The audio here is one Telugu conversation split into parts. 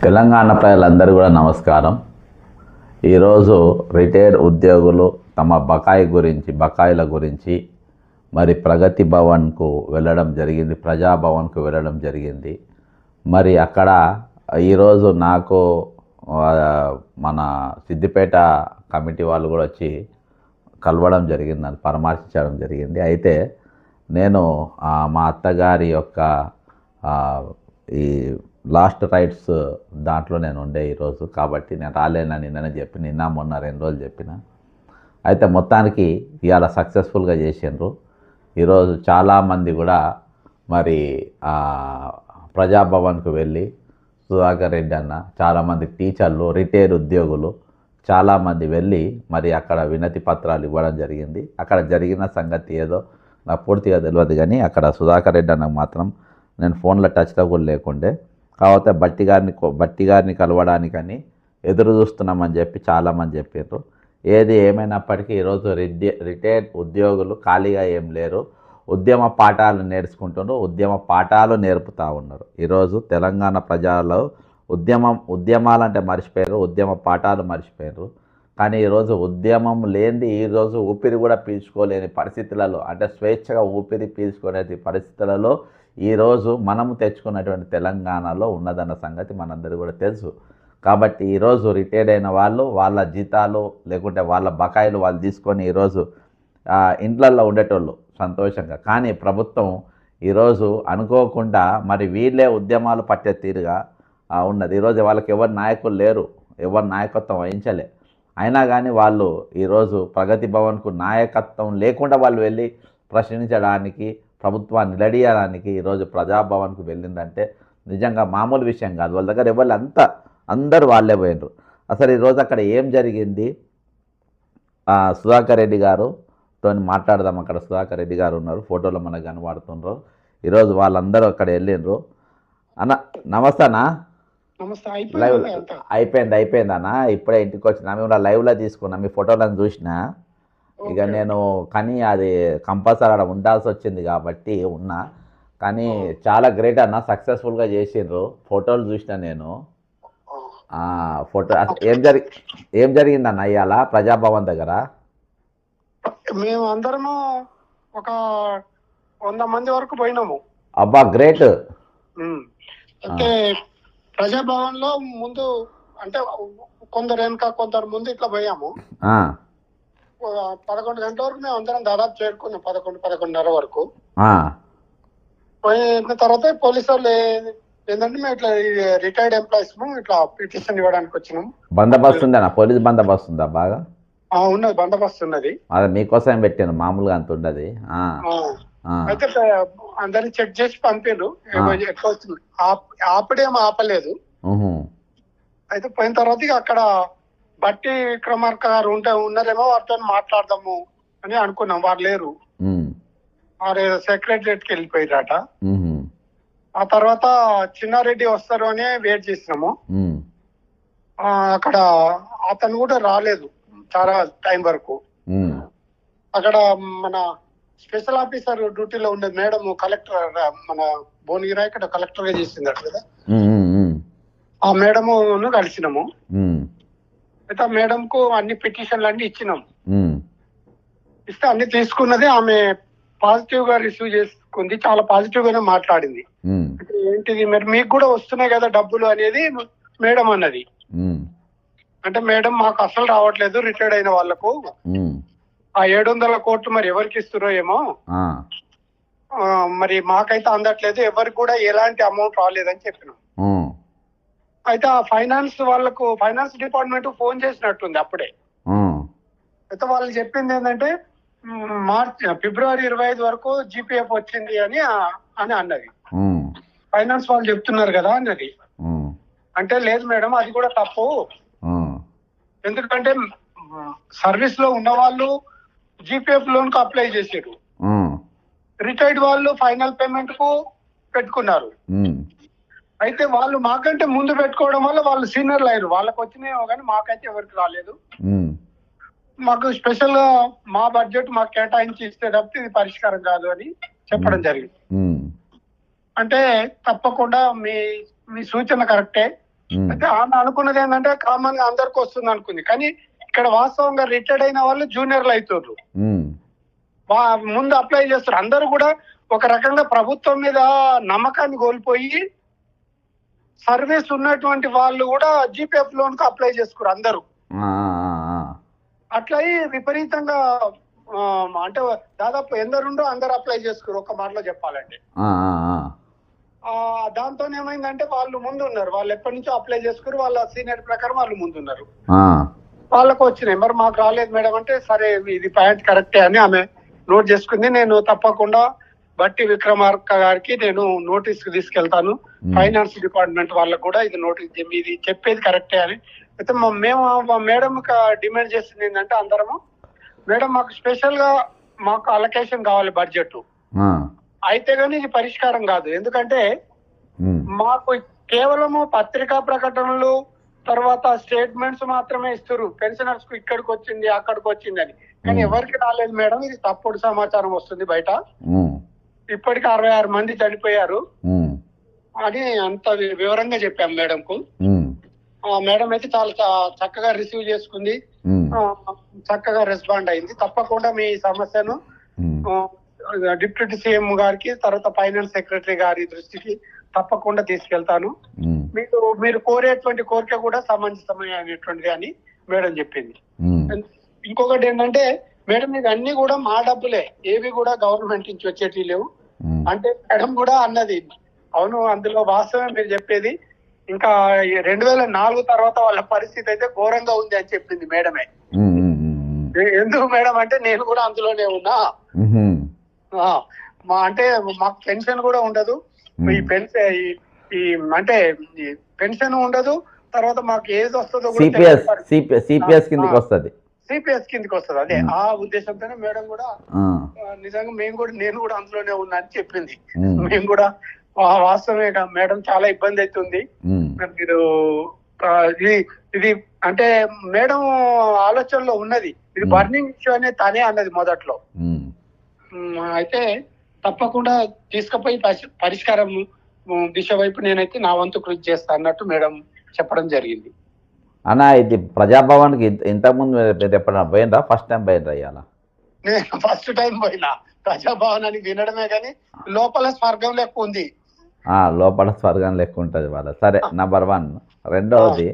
తెలంగాణ ప్రజలందరూ కూడా నమస్కారం. ఈరోజు రిటైర్డ్ ఉద్యోగులు తమ బకాయిల గురించి మరి ప్రగతి భవన్కు వెళ్ళడం జరిగింది, ప్రజాభవన్కు వెళ్ళడం జరిగింది. మరి అక్కడ ఈరోజు నాకు మన సిద్దిపేట కమిటీ వాళ్ళు కూడా వచ్చి కలవడం జరిగింది, అని పరామర్శించడం జరిగింది. అయితే నేను మా అత్తగారి యొక్క ఈ లాస్ట్ రైట్స్ దాంట్లో నేను ఉండే ఈరోజు, కాబట్టి నేను రాలేనని నిన్న చెప్పి మొన్న 2 రోజులు చెప్పిన. అయితే మొత్తానికి ఇవాళ సక్సెస్ఫుల్గా చేసిండ్రు. ఈరోజు చాలామంది కూడా మరి ప్రజాభవన్కు వెళ్ళి సుధాకర్ రెడ్డి అన్న, చాలామంది టీచర్లు, రిటైర్డ్ ఉద్యోగులు చాలామంది వెళ్ళి మరి అక్కడ వినతి పత్రాలు ఇవ్వడం జరిగింది. అక్కడ జరిగిన సంగతి ఏదో నాకు పూర్తిగా తెలియదు, కానీ అక్కడ సుధాకర్ రెడ్డి అన్నకు మాత్రం నేను ఫోన్లో టచ్లో కూడా లేకుండే. కాకపోతే బట్టి గారిని కలవడానికని ఎదురు చూస్తున్నామని చెప్పి చాలామంది చెప్పారు. ఏది ఏమైనప్పటికీ ఈరోజు రిటైర్డ్ ఉద్యోగులు ఖాళీగా ఏం లేరు, ఉద్యమ పాఠాలు నేర్చుకుంటున్నారు, ఉద్యమ పాఠాలు నేర్పుతూ ఉన్నారు. ఈరోజు తెలంగాణ ప్రజలు ఉద్యమాలంటే మర్చిపోయారు, ఉద్యమ పాఠాలు మర్చిపోయారు. కానీ ఈరోజు ఉద్యమం లేనిది ఈరోజు ఊపిరి కూడా పీల్చుకోలేని పరిస్థితులలో, అంటే స్వేచ్ఛగా ఊపిరి పీల్చుకునే పరిస్థితులలో ఈరోజు మనము తెచ్చుకున్నటువంటి తెలంగాణలో ఉన్నదన్న సంగతి మనందరూ కూడా తెలుసు. కాబట్టి ఈరోజు రిటైర్డ్ అయిన వాళ్ళు వాళ్ళ జీతాలు లేకుంటే వాళ్ళ బకాయిలు వాళ్ళు తీసుకొని ఈరోజు ఇంట్లల్లో ఉండేటోళ్ళు సంతోషంగా. కానీ ప్రభుత్వం ఈరోజు అనుకోకుండా మరి వీళ్ళే ఉద్యమాలు పట్టే తీరుగా ఉన్నది. ఈరోజు వాళ్ళకి ఎవరు నాయకులు లేరు, ఎవరు నాయకత్వం వహించలే. అయినా కానీ వాళ్ళు ఈరోజు ప్రగతి భవన్కు నాయకత్వం లేకుండా వాళ్ళు వెళ్ళి ప్రశ్నించడానికి, ప్రభుత్వాన్ని నిలదీయడానికి ఈరోజు ప్రజాభవన్కు వెళ్ళిందంటే నిజంగా మామూలు విషయం కాదు. వాళ్ళ దగ్గర ఎవరు అందరూ వాళ్ళే పోయినరు. అసలు ఈరోజు అక్కడ ఏం జరిగింది, సుధాకర్ రెడ్డి గారుతో మాట్లాడదాం. అక్కడ సుధాకర్ రెడ్డి గారు ఉన్నారు, ఫోటోలో మనకు కనబడుతున్నారు. ఈరోజు వాళ్ళందరూ అక్కడ వెళ్ళిండ్రు. అన్న నమస్తే అన్న. లైవ్ అయిపోయింది అన్న, ఇప్పుడే ఇంటికి వచ్చినా. మేము లైవ్లో తీసుకున్నా, మీ ఫోటోలను చూసినా. ఇక నేను కానీ అది కంపల్సరీ అక్కడ ఉండాల్సి వచ్చింది కాబట్టి ఉన్నా. కానీ చాలా గ్రేట్ అన్న, సక్సెస్ఫుల్గా చేసిండ్రు. ఫోటోలు చూసిన నేను. ఫోటో ఏం జరిగిందన్న ఇవాళ ప్రజాభవన్ దగ్గర? మేము అందరము ఒక 100 మంది వరకు పోయినాము. అబ్బా గ్రేట్. అయితే ప్రజాభవన్ లో ముందు అంటే కొందరు వెనక కొందరు ముందు ఇట్లా పోయాము. 11 గంటల వరకు మేము అందరం దాదాపు చేరుకున్నాం, 11-11:30 వరకు. పోయిన తర్వాత పోలీసు వాళ్ళు ఏంటంటే మేము ఇట్లా రిటైర్డ్ ఎంప్లాయీస్ ఇట్లా పిటిషన్ ఇవ్వడానికి వచ్చినాం. బందోబస్తు ఉందా? పోలీస్ బందోబస్తు ఉందా? బాగా ఉన్నది, బందోబస్తు ఉన్నది. అదే మీకోసం పెట్టాను, మామూలుగా అంత ఉండదు. అయితే అందరిని చెక్ చేసి పంపారు, ఎక్కువ వస్తుంది. ఆపడేమో ఆపలేదు. అయితే పోయిన తర్వాత అక్కడ బట్టి విక్రమార్క గారు ఉన్నారేమో, వారితో మాట్లాడదాము అని అనుకున్నాం. వారు లేరు, వారు సెక్రటరియట్కి వెళ్ళిపోయారట. ఆ తర్వాత చిన్నారెడ్డి వస్తారు అని వెయిట్ చేసినాము. అక్కడ అతను కూడా రాలేదు చాలా టైం వరకు. అక్కడ మన స్పెషల్ ఆఫీసర్ డ్యూటీలో ఉండే మేడం, కలెక్టర్ మన భువనగిరి ఇక్కడ కలెక్టర్ గా చేసిందట కదా, ఆ మేడము కలిసినాము. అయితే ఆ మేడం కు అన్ని పిటిషన్లు అన్ని ఇచ్చినాం. ఇస్తే అన్ని తీసుకున్నది ఆమె పాజిటివ్ గా రిసీవ్ చేసుకుంది, చాలా పాజిటివ్ గానే మాట్లాడింది. ఏంటిది మరి మీకు కూడా వస్తున్నాయి కదా డబ్బులు అనేది మేడం అన్నది. అంటే మేడం మాకు అసలు రావట్లేదు, రిటైర్డ్ అయిన వాళ్ళకు ఆ 700 కోట్లు మరి ఎవరికి ఇస్తున్నారో ఏమో, మరి మాకైతే అందట్లేదు, ఎవరికి కూడా ఎలాంటి అమౌంట్ రాలేదని చెప్పినాం. అయితే ఆ ఫైనాన్స్ డిపార్ట్మెంట్ ఫోన్ చేసినట్టుంది అప్పుడే. అయితే వాళ్ళు చెప్పింది ఏంటంటే ఫిబ్రవరి 25 వరకు జీపీఎఫ్ వచ్చింది అని అన్నది. ఫైనాన్స్ వాళ్ళు చెప్తున్నారు కదా అన్నది. అంటే లేదు మేడం, అది కూడా తప్పు. ఎందుకంటే సర్వీస్ లో ఉన్న వాళ్ళు జీపీఎఫ్ లోన్ కు అప్లై చేశారు, రిటైర్డ్ వాళ్ళు ఫైనల్ పేమెంట్ కు పెట్టుకున్నారు. అయితే వాళ్ళు మాకంటే ముందు పెట్టుకోవడం వల్ల వాళ్ళు సీనియర్లు అయ్యారు, వాళ్ళకి వచ్చినాయేమో కానీ మాకైతే ఎవరికి రాలేదు. మాకు స్పెషల్ గా మా బడ్జెట్ మాకు కేటాయించి ఇస్తే తప్పితే ఇది పరిష్కారం కాదు అని చెప్పడం జరిగింది. అంటే తప్పకుండా మీ సూచన కరెక్టే, అయితే ఆమె అనుకున్నది ఏంటంటే కామన్ గా అందరికి వస్తుంది అనుకుంది. కానీ ఇక్కడ వాస్తవంగా రిటైర్డ్ అయిన వాళ్ళు జూనియర్లు అవుతారు, ముందు అప్లై చేస్తారు. అందరూ కూడా ఒక రకంగా ప్రభుత్వం మీద నమ్మకాన్ని కోల్పోయి సర్వీస్ ఉన్నటువంటి వాళ్ళు కూడా జీపీఎఫ్ లోన్ కు అప్లై చేసుకురు అందరూ. అట్లా విపరీతంగా అంటే దాదాపు ఎందరుండో అందరు అప్లై చేసుకురు ఒక మాటలో చెప్పాలంటే. దాంతో ఏమైందంటే వాళ్ళు ముందు ఉన్నారు, వాళ్ళు ఎప్పటి నుంచో అప్లై చేసుకురు, వాళ్ళ సీనియర్ ప్రకారం వాళ్ళు ముందున్నారు. వాళ్ళకు వచ్చినాయి, మరి మాకు రాలేదు మేడం అంటే సరే ఇది పాయింట్ కరెక్టే అని ఆమె నోట్ చేసుకుంది. నేను తప్పకుండా బట్టి విక్రమార్క గారికి నేను నోటీస్ కి తీసుకెళ్తాను, ఫైనాన్స్ డిపార్ట్మెంట్ వాళ్ళకు కూడా ఇది నోటీస్, ఇది చెప్పేది కరెక్టే అని. అయితే మేము మేడం డిమాండ్ చేసింది ఏంటంటే అందరము, మేడం మాకు స్పెషల్ గా మాకు అలొకేషన్ కావాలి బడ్జెట్, అయితే కానీ ఇది పరిష్కారం కాదు. ఎందుకంటే మాకు కేవలము పత్రికా ప్రకటనలు తర్వాత స్టేట్మెంట్స్ మాత్రమే ఇస్తారు, పెన్షనర్స్ కు ఇక్కడికి వచ్చింది అక్కడికి వచ్చింది అని, కానీ ఎవరికి రాలేదు మేడం, ఇది తప్పుడు సమాచారం వస్తుంది బయట, ఇప్పటికి 66 మంది చనిపోయారు అని అంత వివరంగా చెప్పాం మేడం కు. మేడం అయితే చాలా చక్కగా రిసీవ్ చేసుకుంది, చక్కగా రెస్పాండ్ అయింది. తప్పకుండా మీ సమస్యను డిప్యూటీ సీఎం గారికి తర్వాత ఫైనాన్స్ సెక్రటరీ గారి దృష్టికి తప్పకుండా తీసుకెళ్తాను, మీరు కోరేటువంటి కోరిక కూడా సమంజసమైనటువంటిది అని మేడం చెప్పింది. ఇంకొకటి ఏంటంటే మేడం ఇది అన్ని కూడా మా డబ్బులే, ఏవి కూడా గవర్నమెంట్ నుంచి వచ్చేటివి లేవు అంటే మేడం కూడా అన్నది అవును అందులో వాస్తవం మీరు చెప్పేది. ఇంకా 2004 తర్వాత వాళ్ళ పరిస్థితి అయితే ఘోరంగా ఉంది అని చెప్పింది మేడమే. ఎందుకు మేడం అంటే నేను కూడా అందులోనే ఉన్నా, అంటే మాకు పెన్షన్ కూడా ఉండదు, ఈ పెన్షన్ ఈ అంటే పెన్షన్ ఉండదు, తర్వాత మాకు ఏది వస్తుందో సిపిఎస్ కిందకి వస్తుంది, సిపిఎస్ కిందకి వస్తుంది. అదే ఆ ఉద్దేశంతోనే మేడం కూడా నిజంగా నేను కూడా అందులోనే ఉన్నా అని చెప్పింది. మేము కూడా వాస్తవమే మేడం చాలా ఇబ్బంది అవుతుంది, మీరు ఇది అంటే మేడం ఆలోచనలో ఉన్నది, ఇది బర్నింగ్ ఇష్యూ అనేది తనే అన్నది మొదట్లో. అయితే తప్పకుండా తీసుకుపోయి పరిష్కారం దిశ వైపు నేనైతే నా వంతు కృషి చేస్తా అన్నట్టు మేడం చెప్పడం జరిగింది. అన్నా ఇది ప్రజాభవన్కి ఇంతకుముందు ఎప్పుడైనా పోయినరా? First time పోయినరా? ఇవాళ నేను ఫస్ట్ టైం పోయినా ప్రజాభవనాన్ని వినడమే కానీ లోపల స్వర్గం లెక్క ఉంది. లోపల స్వర్గం లెక్క ఉంటుంది వాళ్ళ. సరే, నంబర్ 1. రెండవది,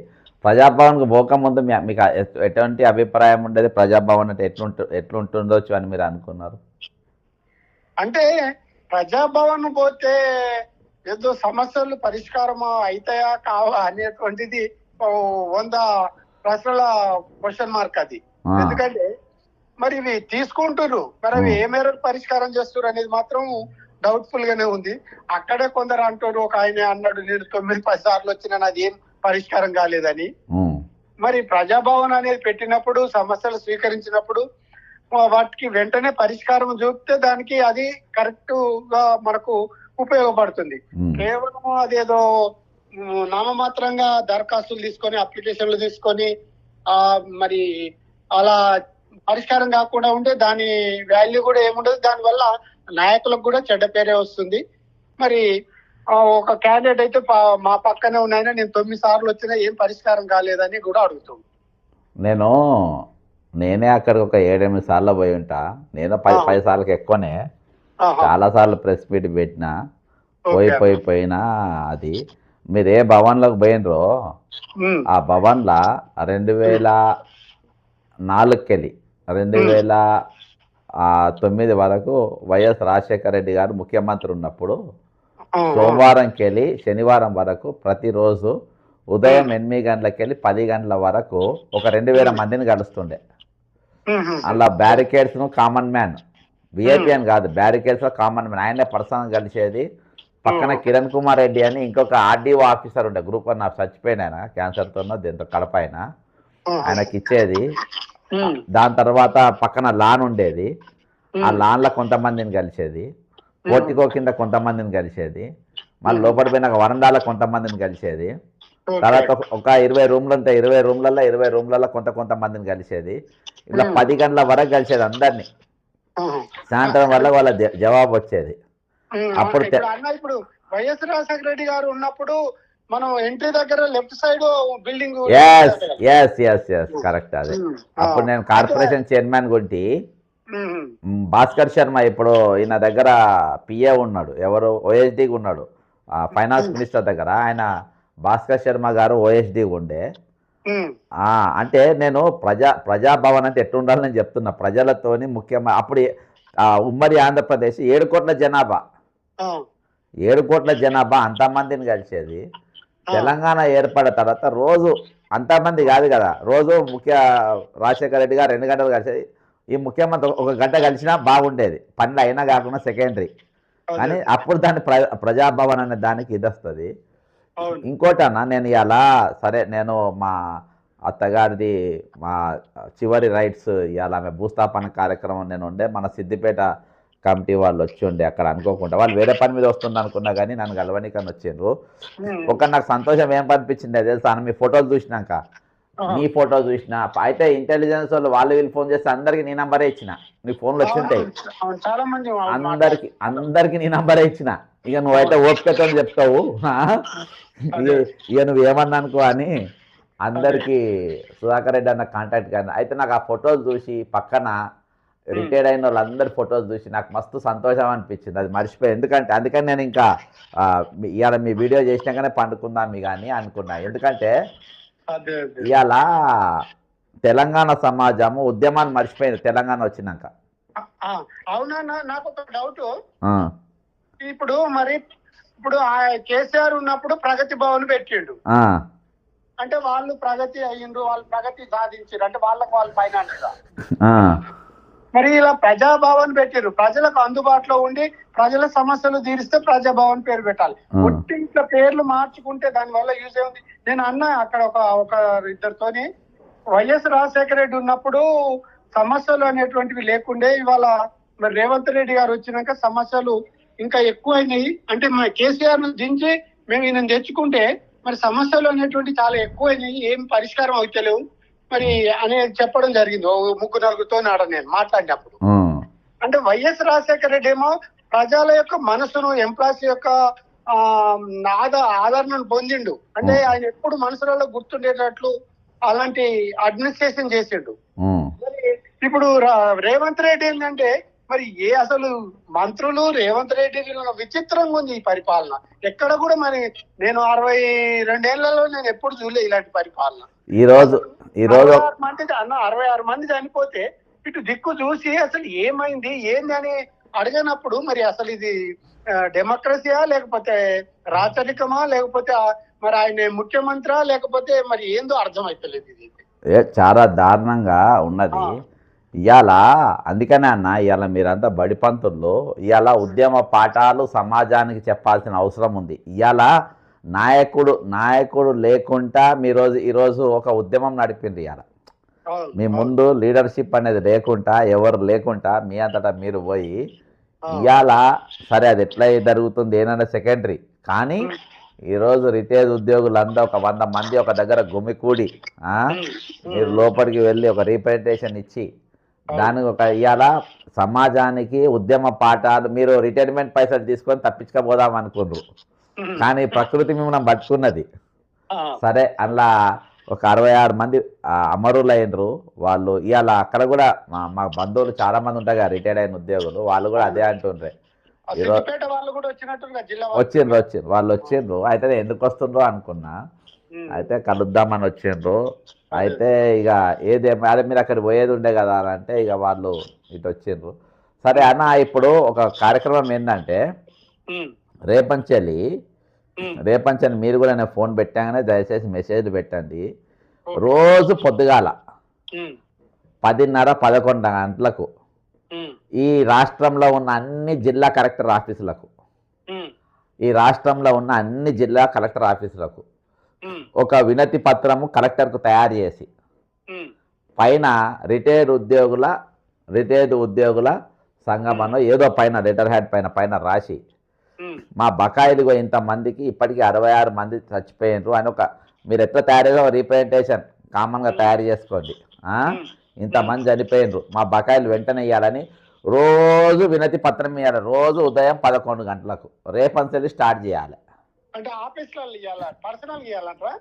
ప్రజాభవన్కి పోకముందు మీకు ఎటువంటి అభిప్రాయం ఉండేది? ప్రజాభవన్ అంటే ఎట్లుంటుండొచ్చు అని మీరు అనుకున్నారు? అంటే ప్రజాభవన్ పోతే ఏదో సమస్యలు పరిష్కారం అవుతాయా కావా అనేటువంటిది 100 ప్రశ్నల క్వశ్చన్ మార్క్ అది. ఎందుకంటే మరి ఇవి తీసుకుంటారు, మరి అవి ఏ మేరకు పరిష్కారం చేస్తారు అనేది మాత్రం డౌట్ఫుల్ గానే ఉంది. అక్కడే కొందరు అంటారు, ఒక ఆయన అన్నాడు నేను 9-10 సార్లు వచ్చినా నాది ఏం పరిష్కారం కాలేదని. మరి ప్రజాభవన్ అనేది పెట్టినప్పుడు సమస్యలు స్వీకరించినప్పుడు వాటికి వెంటనే పరిష్కారం చూపితే దానికి అది కరెక్ట్ గా మనకు ఉపయోగపడుతుంది. కేవలం అదేదో నామమాత్రంగా దరఖాస్తులు తీసుకొని అప్లికేషన్లు తీసుకొని మరి అలా పరిష్కారం కాకుండా ఉంటే దాని వాల్యూ కూడా ఏముండదు, దానివల్ల నాయకులకు కూడా చెడ్డ పేరే వస్తుంది. మరి ఒక క్యాండిడేట్ అయితే మా పక్కనే ఉన్నాయని నేను 9 సార్లు వచ్చినా ఏం పరిష్కారం కాలేదని కూడా అడుగుతుంది. నేనే అక్కడికి ఒక 7-8 సార్లు పోయి ఉంటా. నేను 10 సార్లకి ఎక్కువనే చాలా సార్లు ప్రెస్ మీట్ పెట్టినా, పోయినా. అది మీరు ఏ భవన్లోకి పోయినరో ఆ భవన్లా 2004కెళ్ళి 2009 వరకు వైఎస్ రాజశేఖర రెడ్డి గారు ముఖ్యమంత్రి ఉన్నప్పుడు సోమవారంకి వెళ్ళి శనివారం వరకు ప్రతిరోజు ఉదయం 8 గంటలకు వెళ్ళి 10 గంటల వరకు ఒక 2000 మందిని కలుస్తుండే. అలా బ్యారికేడ్స్ను కామన్ మ్యాన్, విఐపి అని కాదు, బ్యారికేడ్స్లో కామన్ మ్యాన్ ఆయనే పర్సనల్ కలిసేది. పక్కన కిరణ్ కుమార్ రెడ్డి అని ఇంకొక ఆర్డీఓ ఆఫీసర్ ఉండే, గ్రూప్ 1 నాకు చచ్చిపోయిన ఆయన, క్యాన్సర్తోనో దీంతో కడప ఆయనకి ఇచ్చేది. దాని తర్వాత పక్కన లాన్ ఉండేది, ఆ లాన్లో కొంతమందిని కలిసేది, పోర్టికో కింద కొంతమందిని కలిసేది, మళ్ళీ లోపల పోయినాక వరండాలో కొంతమందిని కలిసేది, తర్వాత ఒక 20 రూమ్లు ఉంటాయి, 20 రూమ్లలో కొంతమందిని కలిసేది. ఇలా 10 గంటల వరకు కలిసేది అందరినీ. సాయంత్రం వల్ల వాళ్ళ జవాబు వచ్చేది. అప్పుడు ఇప్పుడు వైఎస్ రాజశేఖర రెడ్డి గారు ఉన్నప్పుడు మనం ఎంట్రీ దగ్గర left side building. Yes correct. అదే అప్పుడు నేను కార్పొరేషన్ చైర్మన్ గుంటి భాస్కర్ శర్మ ఇప్పుడు ఈయన దగ్గర పిఏ ఉన్నాడు, ఎవరు ఓఎస్డి ఉన్నాడు ఫైనాన్స్ మినిస్టర్ దగ్గర. ఆయన భాస్కర్ శర్మ గారు ఓఎస్డి ఉండే. అంటే నేను ప్రజాభవన్ అంటే ఎట్లుండాలని నేను చెప్తున్నా. ప్రజలతోని ముఖ్యమైన అప్పుడు ఉమ్మడి ఆంధ్రప్రదేశ్ 7 కోట్ల జనాభా, 7 కోట్ల జనాభా అంతమందిని కలిసేది. తెలంగాణ ఏర్పడిన తర్వాత రోజు అంతమంది కాదు కదా, రోజు రాజశేఖర రెడ్డి గారు 2 గంటలు కలిసేది. ఈ ముఖ్యమంత్రి 1 గంట కలిసినా బాగుండేది, పనులు అయినా కాకుండా సెకండరీ. కానీ అప్పుడు దాన్ని ప్రజాభవన్ అనే దానికి ఇది వస్తుంది. ఇంకోటి అన్న, నేను ఇలా సరే నేను మా అత్తగారిది మా చివరి రైట్స్ ఇవాళ ఆమె భూస్థాపన కార్యక్రమం నేను ఉండే, మన సిద్దిపేట కమిటీ వాళ్ళు వచ్చి ఉండే అక్కడ అనుకోకుండా. వాళ్ళు వేరే పని మీద వస్తుంది అనుకున్నా కానీ నన్ను గెలవనికని వచ్చిండ్రు. నాకు సంతోషం ఏం అనిపించింది తెలుసా, మీ ఫోటోలు చూసినాక, నీ ఫోటో చూసిన అయితే ఇంటెలిజెన్స్ వాళ్ళు వీళ్ళు ఫోన్ చేస్తే అందరికి నీ నంబరే ఇచ్చిన. నీ ఫోన్లు వచ్చి ఉంటాయి అందరికి నీ నంబరే ఇచ్చిన. ఇక నువ్వైతే ఓపికతో చెప్తావు, ఇక నువ్వేమన్నా అనుకో అని అందరికీ సుధాకర్ రెడ్డి అన్న కాంటాక్ట్ కానీ. అయితే నాకు ఆ ఫోటోలు చూసి పక్కన రిటైర్డ్ అయిన వాళ్ళందరి ఫొటోస్ చూసి నాకు మస్తు సంతోషం అనిపించింది. అది మర్చిపోయి, ఎందుకంటే అందుకని నేను ఇంకా ఇవాళ మీ వీడియో చేసినాకనే పండుకుందాం కానీ అనుకున్నా. ఎందుకంటే ఇవాళ తెలంగాణ సమాజము ఉద్యమాన్ని మర్చిపోయింది తెలంగాణ వచ్చినాక. అవునా, నాకు ఒక డౌట్. ఇప్పుడు మరి ఇప్పుడు కేసీఆర్ ఉన్నప్పుడు ప్రగతి భవన్ పెట్టిండు, అంటే వాళ్ళు ప్రగతి అయ్యిండ్రు, వాళ్ళు ప్రగతి సాధించారు, అంటే వాళ్ళు ఫైనాన్స్. మరి ఇలా ప్రజాభవన్ పెట్టారు, ప్రజలకు అందుబాటులో ఉండి ప్రజల సమస్యలు తీరిస్తే ప్రజాభవన్ పేరు పెట్టాలి. ఒట్టింట్ల పేర్లు మార్చుకుంటే దాని వల్ల యూజ్ ఏముంది? నేను అన్నా అక్కడ ఒక ఇద్దరితోని, వైఎస్ రాజశేఖర రెడ్డి ఉన్నప్పుడు సమస్యలు అనేటువంటివి లేకుండే, ఇవాళ మరి రేవంత్ రెడ్డి గారు వచ్చినాక సమస్యలు ఇంకా ఎక్కువైనాయి. అంటే మన కేసీఆర్ ను దించి మేము ఈయన తెచ్చుకుంటే మరి సమస్యలు అనేటువంటి చాలా ఎక్కువైనాయి, ఏం పరిష్కారం అవుతలేవు మరి అనేది చెప్పడం జరిగింది. 3-4 నాడ నేను మాట్లాడినప్పుడు. అంటే వైఎస్ రాజశేఖర రెడ్డి ఏమో ప్రజల యొక్క మనసును, ఎంప్లాయీస్ యొక్క ఆదరణను పొందిండు. అంటే ఆయన ఎప్పుడు మనసులలో గుర్తుండేటట్లు అలాంటి అడ్మినిస్ట్రేషన్ చేసిండు. ఇప్పుడు రేవంత్ రెడ్డి ఏంటంటే మరి అసలు మంత్రులు రేవంత్ రెడ్డి విచిత్రంగా ఉంది ఈ పరిపాలన. ఎక్కడ కూడా మరి నేను 62 ఏళ్లలో నేను ఎప్పుడు చూడలే ఇలాంటి పరిపాలన. ఈ రోజు 66 మంది చనిపోతే ఇటు దిక్కు చూసి అసలు ఏమైంది ఏంది అని అడిగినప్పుడు మరి అసలు ఇది డెమోక్రసీయా లేకపోతే రాచరికమా లేకపోతే మరి ఆయన ముఖ్యమంత్రి లేకపోతే మరి ఏందో అర్థమైతలేదు. ఇది చాలా దారుణంగా ఉన్నది ఇవాళ. అందుకనే అన్న ఇవాళ మీరంతా బడిపంతుల్లో ఇవాళ ఉద్యమ పాఠాలు సమాజానికి చెప్పాల్సిన అవసరం ఉంది. ఇవాళ నాయకుడు లేకుండా ఈరోజు ఒక ఉద్యమం నడిపింది. ఇవాళ మీ ముందు లీడర్షిప్ అనేది లేకుండా, ఎవరు లేకుండా మీ అంతటా మీరు పోయి ఇవాళ సరే అది ఎట్లా జరుగుతుంది ఏనన్నా సెకండరీ. కానీ ఈరోజు రిటైర్డ్ ఉద్యోగులంతా ఒక 100 మంది ఒక దగ్గర గుమికూడి మీరు లోపలికి వెళ్ళి ఒక రీప్రజెంటేషన్ ఇచ్చి దానికి ఇవాళ సమాజానికి ఉద్యమ పాఠాలు, మీరు రిటైర్మెంట్ పైసలు తీసుకొని తప్పించుకపోదాం అనుకున్నారు కానీ ప్రకృతి మిమ్మల్ని పట్టుకున్నది. సరే అందులో ఒక 66 మంది అమరులైనరు. వాళ్ళు ఇవాళ అక్కడ కూడా మా బంధువులు చాలా మంది ఉంటాయి కదా రిటైర్డ్ అయిన ఉద్యోగులు, వాళ్ళు కూడా అదే అంటుండ్రే. వాళ్ళు వచ్చిండ్రు. అయితే ఎందుకు వస్తుండ్రో అనుకున్నా, అయితే కలుద్దామని వచ్చిండ్రు. అయితే ఇక అదే మీరు అక్కడ పోయేది ఉండే కదా అని అంటే ఇక వాళ్ళు ఇటు వచ్చిండ్రు. సరే అన్న, ఇప్పుడు ఒక కార్యక్రమం ఏంటంటే రేపంచలి మీరు కూడా నేను ఫోన్ పెట్టాగానే దయచేసి మెసేజ్లు పెట్టండి. రోజు పొద్దుగాల 10:30-11 గంటలకు ఈ రాష్ట్రంలో ఉన్న అన్ని జిల్లా కలెక్టర్ ఆఫీసులకు ఒక వినతి పత్రము కలెక్టర్కు తయారు చేసి పైన రిటైర్డ్ ఉద్యోగుల సంఘమనో ఏదో పైన లెటర్ హెడ్ పైన రాసి మా బకాయిలుగా ఇంతమందికి ఇప్పటికీ 66 మంది చచ్చిపోయినరు అని మీరు ఎట్లా తయారుగా రీప్రజెంటేషన్ కామన్గా తయారు చేసుకోండి. ఇంతమంది చనిపోయినరు, మా బకాయిలు వెంటనే ఇవ్వాలని రోజు వినతి పత్రం ఇవ్వాలి. రోజు ఉదయం 11 గంటలకు రేపంచెల్లి స్టార్ట్ చేయాలి. అంటే ఆఫీస్లలో ఇవ్వాలా, పర్సనల్ ఇవ్వాలంటారా?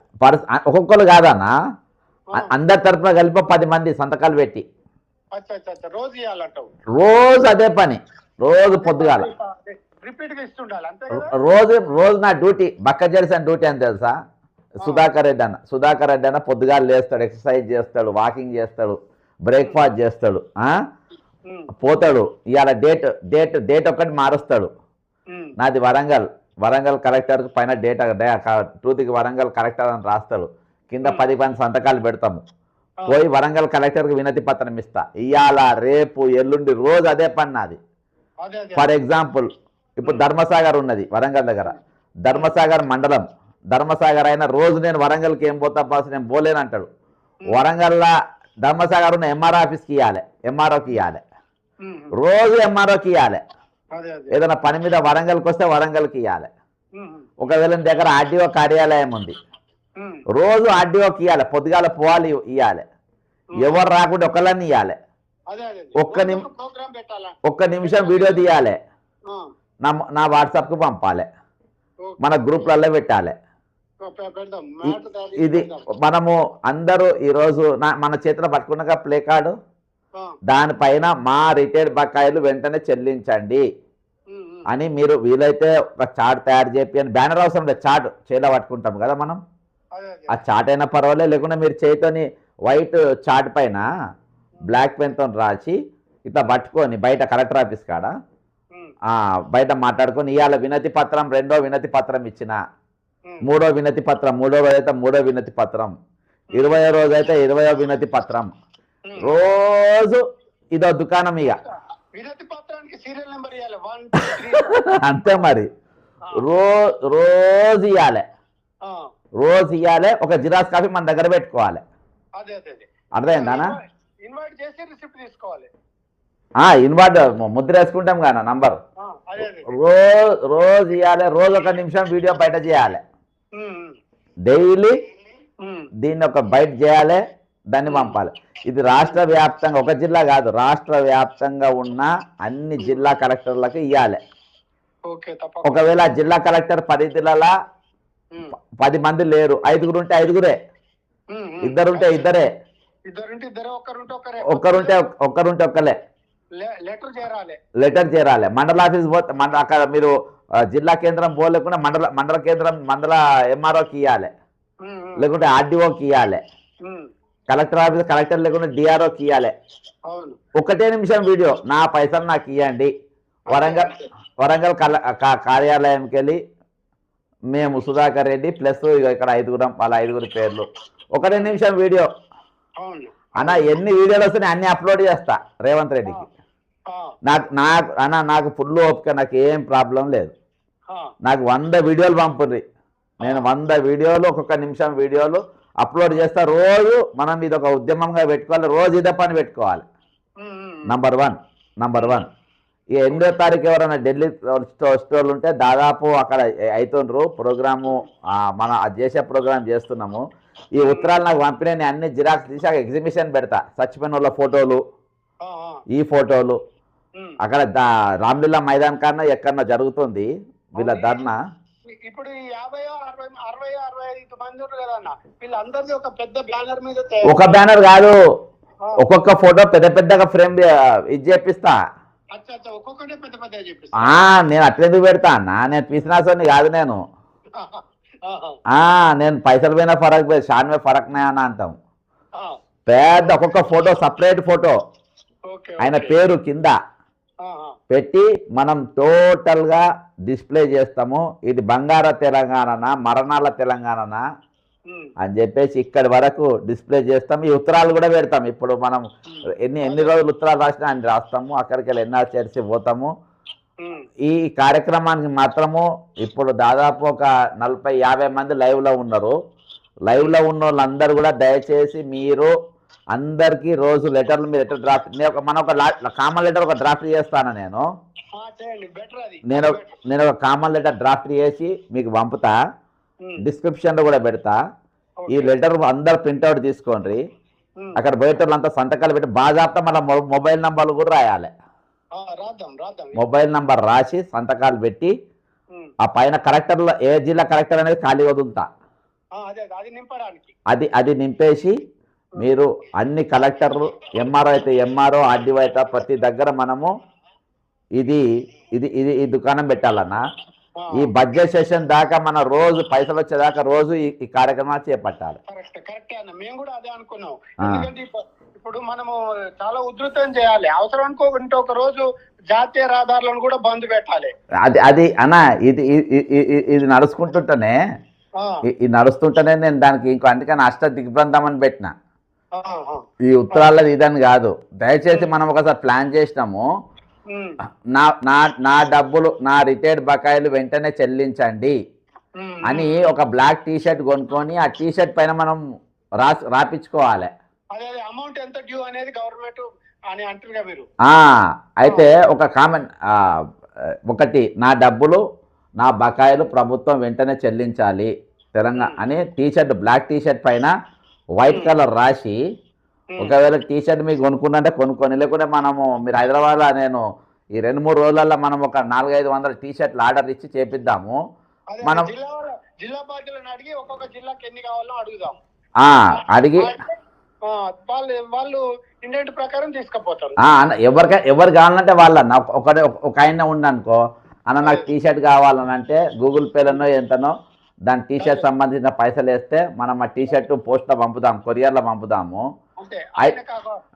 ఒక్కొక్కరు కాదన్నా, అందరి తరపున కలిపి 10 మంది సంతకాలు పెట్టి రోజు ఇవ్వాలంటావు? రోజు అదే పని, రోజు పొద్దుగాల రిపీట్ గా ఇస్తుండాలి అంతే కదా? రోజు నా డ్యూటీ బక్క జెర్సన్ డ్యూటీ అని తెలుసా? సుధాకర్ రెడ్డి అన్న పొద్దుగాల లేస్తాడు, ఎక్సర్సైజ్ చేస్తాడు, వాకింగ్ చేస్తాడు, బ్రేక్ఫాస్ట్ చేస్తాడు, పోతాడు. ఇవాళ డేట్ ఒక్కటి మారుస్తాడు. నాది వరంగల్ కలెక్టర్ పైన డేట్ టూత్కి వరంగల్ కలెక్టర్ అని రాస్తాడు, కింద 10 సంతకాలు పెడతాము. పోయి వరంగల్ కలెక్టర్కి వినతి పత్రం ఇస్తా. ఇవాళ రేపు ఎల్లుండి రోజు అదే పని నాది. ఫర్ ఎగ్జాంపుల్ ఇప్పుడు ధర్మసాగర్ ఉన్నది వరంగల్ దగ్గర, ధర్మసాగర్ మండలం, ధర్మసాగర్ అయినా రోజు నేను వరంగల్కి ఏం పోతా బాస్ నేను పోలేను అంటాడు. వరంగల్లో ధర్మసాగర్ ఉన్న ఎంఆర్ఓ ఆఫీస్కి ఇవ్వాలి, ఎంఆర్ఓకి ఇవ్వాలి, రోజు ఎంఆర్ఓకి ఇవ్వాలి. ఏదైనా పని మీద వరంగల్కి వస్తే వరంగల్కి ఇవ్వాలి. ఒకవేళ దగ్గర ఆర్డీఓ కార్యాలయం ఉంది, రోజు ఆర్డీఓకి ఇవ్వాలి, పొద్దుగాల పోవాలి ఇవ్వాలి. ఎవరు రాకుండా ఒకళ్ళని ఇవ్వాలి. ఒక్క నిమిషం వీడియో తీయాలి, నా వాట్సాప్కి పంపాలి, మన గ్రూప్లలో పెట్టాలి. ఇది మనము అందరూ ఈరోజు మన చేతిలో పట్టుకున్నాక ప్లే కార్డు, దానిపైన మా రిటైర్డ్ బకాయిలు వెంటనే చెల్లించండి అని మీరు వీలైతే ఒక చార్ట్ తయారు చేపి అని, బ్యానర్ అవసరం లేదు, చార్ట్ చేతిలో పట్టుకుంటాం కదా మనం, ఆ చార్ట్ అయినా పర్వాలేదు, లేకుండా మీరు చేతితోని వైట్ చార్ట్ పైన బ్లాక్ పెన్తో రాసి ఇట్లా పట్టుకొని బయట కలెక్టర్ ఆఫీస్ కాడ బయట మాట్లాడుకొని ఇవాళ వినతి పత్రం, 2వ వినతి పత్రం ఇచ్చిన, 3వ వినతి పత్రం, 3వ రోజు అయితే 3వ వినతి పత్రం, 20వ రోజు అయితే 20వ వినతి పత్రం. రోజు ఇదో దుకాణం ఇక అంతే మరి. రోజు ఇవ్వాలి, ఒక జిరాక్స్ కాపీ మన దగ్గర పెట్టుకోవాలి. అర్థమైందానా? ఇన్వర్ట్ ముద్ర వేసుకుంటాం కానీ నంబర్ రోజు ఇవ్వాలి. రోజు 1 నిమిషం వీడియో బయట చేయాలి, డైలీ దీన్ని ఒక బయట చేయాలి, దాన్ని పంపాలి. ఇది రాష్ట్ర వ్యాప్తంగా, ఒక జిల్లా కాదు, రాష్ట్ర వ్యాప్తంగా ఉన్న అన్ని జిల్లా కలెక్టర్లకు ఇవ్వాలి. ఒకవేళ జిల్లా కలెక్టర్ పరిధిలలో 10 మంది లేరు, 5గురు ఉంటే 5గురే, 2 ఉంటే 2, ఒక్కరుంటే ఒక్కలే లెటర్ చేరాలి. మండల ఆఫీస్ పోతే అక్కడ మీరు జిల్లా కేంద్రం పోలేకుండా మండల కేంద్రం మండల ఎంఆర్ఓకి ఇవ్వాలి, లేకుంటే ఆర్డీఓకి ఇవ్వాలి, కలెక్టర్ ఆఫీస్ కలెక్టర్ లేకుండా డిఆర్ఓకి ఇవ్వాలి. 1 నిమిషం వీడియో, నా పైసలు నాకు ఇవ్వండి. వరంగల్ కార్యాలయంకి వెళ్ళి మేము సుధాకర్ రెడ్డి ప్లస్ ఇక్కడ 5గురం, వాళ్ళ 5గురి పేర్లు, 1 నిమిషం వీడియో అన్న. ఎన్ని వీడియోలు వస్తున్నాయి అన్ని అప్లోడ్ చేస్తా రేవంత్ రెడ్డికి. నాకు ఫుల్ ఓపిక, నాకు ఏం ప్రాబ్లం లేదు. నాకు 100 వీడియోలు పంపుర్రి, నేను 100 వీడియోలు, 1 నిమిషం వీడియోలు అప్లోడ్ చేస్తా. రోజు మనం ఇది ఒక ఉద్యమంగా పెట్టుకోవాలి, రోజు ఇదే పని పెట్టుకోవాలి. నంబర్ 1. ఈ 8వ తారీఖు ఎవరైనా ఢిల్లీ స్టోర్లు ఉంటే దాదాపు అక్కడ అవుతుండ్రు ప్రోగ్రాము, మన చేసే ప్రోగ్రాం చేస్తున్నాము. ఈ ఉత్తరాలు నాకు పంపిన అన్ని జిరాక్స్ తీసి ఎగ్జిబిషన్ పెడతా, చచ్చిపోయిన వాళ్ళ ఫోటోలు, ఈ ఫోటోలు. అక్కడ రామ్లీలా మైదాన్ కన్నా ఎక్కడన్నా జరుగుతుంది వీళ్ళ ధర్నా. ఇప్పుడు 50-60-65 మంది ఉన్నారు కదా, వీళ్ళందరిది ఒక పెద్ద బ్యానర్ మీద, ఒక బ్యానర్ కాదు, ఒక్కొక్క ఫోటో పెద్దగా ఫ్రేమ్ ఇది చేపిస్తా. నేను అట్లెందుకు పెడతా అన్న, నేను పీసినాసోని కాదు, నేను పైసలు పోయినా ఫరక్ పోయి షాన్ మే ఫరక్ నే అని అంటాం. పెద్ద ఒక్కొక్క ఫోటో సపరేట్ ఫోటో ఆయన పేరు కింద పెట్టి మనం టోటల్గా డిస్ప్లే చేస్తాము. ఇది బంగార తెలంగాణనా మరణాల తెలంగాణనా అని చెప్పేసి ఇక్కడి వరకు డిస్ప్లే చేస్తాం. ఈ ఉత్తరాలు కూడా పెడతాం. ఇప్పుడు మనం ఎన్ని రోజులు ఉత్తరాలు రాసినా అని రాస్తాము. అక్కడికి వెళ్ళి ఎన్ఆర్సీఆర్సీ పోతాము. ఈ కార్యక్రమానికి మాత్రము ఇప్పుడు దాదాపు ఒక 40-50 మంది లైవ్లో ఉన్నారు. లైవ్లో ఉన్న వాళ్ళందరూ కూడా దయచేసి మీరు అందరికీ రోజు లెటర్లు మీరు లెటర్ డ్రాఫ్ట్, మనం ఒక కామన్ లెటర్ ఒక డ్రాఫ్ట్ చేస్తాను. నేను ఒక కామన్ లెటర్ డ్రాఫ్ట్ చేసి మీకు పంపుతా, డిస్క్రిప్షన్లో కూడా పెడతా. ఈ లెటర్ అందరు ప్రింట్అవుట్ తీసుకోండి. అక్కడ బయటంతా సంతకాలు పెట్టి బాజాప్తా మన మొబైల్ నంబర్లు కూడా రాయాలి. మొబైల్ నంబర్ రాసి సంతకాలు పెట్టి ఆ పైన కలెక్టర్లో ఏ జిల్లా కలెక్టర్ అనేది ఖాళీ వదులుతా, అదే అది నింపడానికి. అది నింపేసి మీరు అన్ని కలెక్టర్లు, ఎంఆర్ఓ అయితే ఎంఆర్ఓ, ఆర్డీఓ అయితే ప్రతి దగ్గర మనము ఇది ఇది ఇది ఈ దుకాణం పెట్టాలన్నా. ఈ బడ్జెట్ సెషన్ దాకా మన రోజు పైసలు వచ్చేదాకా రోజు ఈ కార్యక్రమాలు చేపట్టాలి. కరెక్టే అన్న, మేము కూడా అదే అనుకున్నాం. ఎందుకంటే ఇప్పుడు మనము చాలా ఉధృతం చేయాలి. అవసరం అనుకో ఇంకొక రోజు జాతీయ రహదారులను కూడా బంద్ పెట్టాలి. అది అన్న ఇది నడుచుకుంటుంటేనే ఇది నడుస్తుంటేనే నేను దానికి ఇంకో అందుకని అష్ట దిగ్బంధం అని పెట్టిన. ఈ ఉత్తరాలది ఇదని కాదు. దయచేసి మనం ఒకసారి ప్లాన్ చేసినాము, నా డబ్బులు, నా రిటైర్డ్ బకాయిలు వెంటనే చెల్లించండి అని ఒక బ్లాక్ టీ షర్ట్ కొనుక్కొని ఆ టీ షర్ట్ పైన మనం రాపించుకోవాలి. అమౌంట్ ఎంత డ్యూ అనేది గవర్నమెంట్ అని అంటారుగా మీరు. అయితే ఒక కామెంట్ ఒకటి, నా డబ్బులు, నా బకాయిలు ప్రభుత్వం వెంటనే చెల్లించాలి తెలంగాణ అని T shirt, black T shirt పైన వైట్ కలర్ రాసి, ఒకవేళ టీ షర్ట్ మీకు కొనుక్కున్నంటే కొనుక్కొని, లేకుంటే మనము మీరు హైదరాబాద్లో నేను ఈ 2-3 రోజులలో మనం ఒక 400-500 టీ షర్ట్లు ఆర్డర్ ఇచ్చి చేపిద్దాము. మనం జిల్లా పార్టీలను అడిగి ఒక్కొక్క జిల్లాకి ఎన్ని కావాలో అడుగుదాం. అడిగి వాళ్ళు ఇండియన్ ప్రకారం తీసుకుపోతారు. ఎవరు కావాలంటే వాళ్ళన్న ఒక ఆయన ఉండనుకో, అన్న నాకు టీ షర్ట్ కావాలని అంటే గూగుల్ పేలోనో ఎంతనో దాని టీ షర్ట్ సంబంధించిన పైసలు వేస్తే మనం ఆ టీ షర్ట్ పోస్ట్లో పంపుదాం, కొరియర్లో పంపుదాము.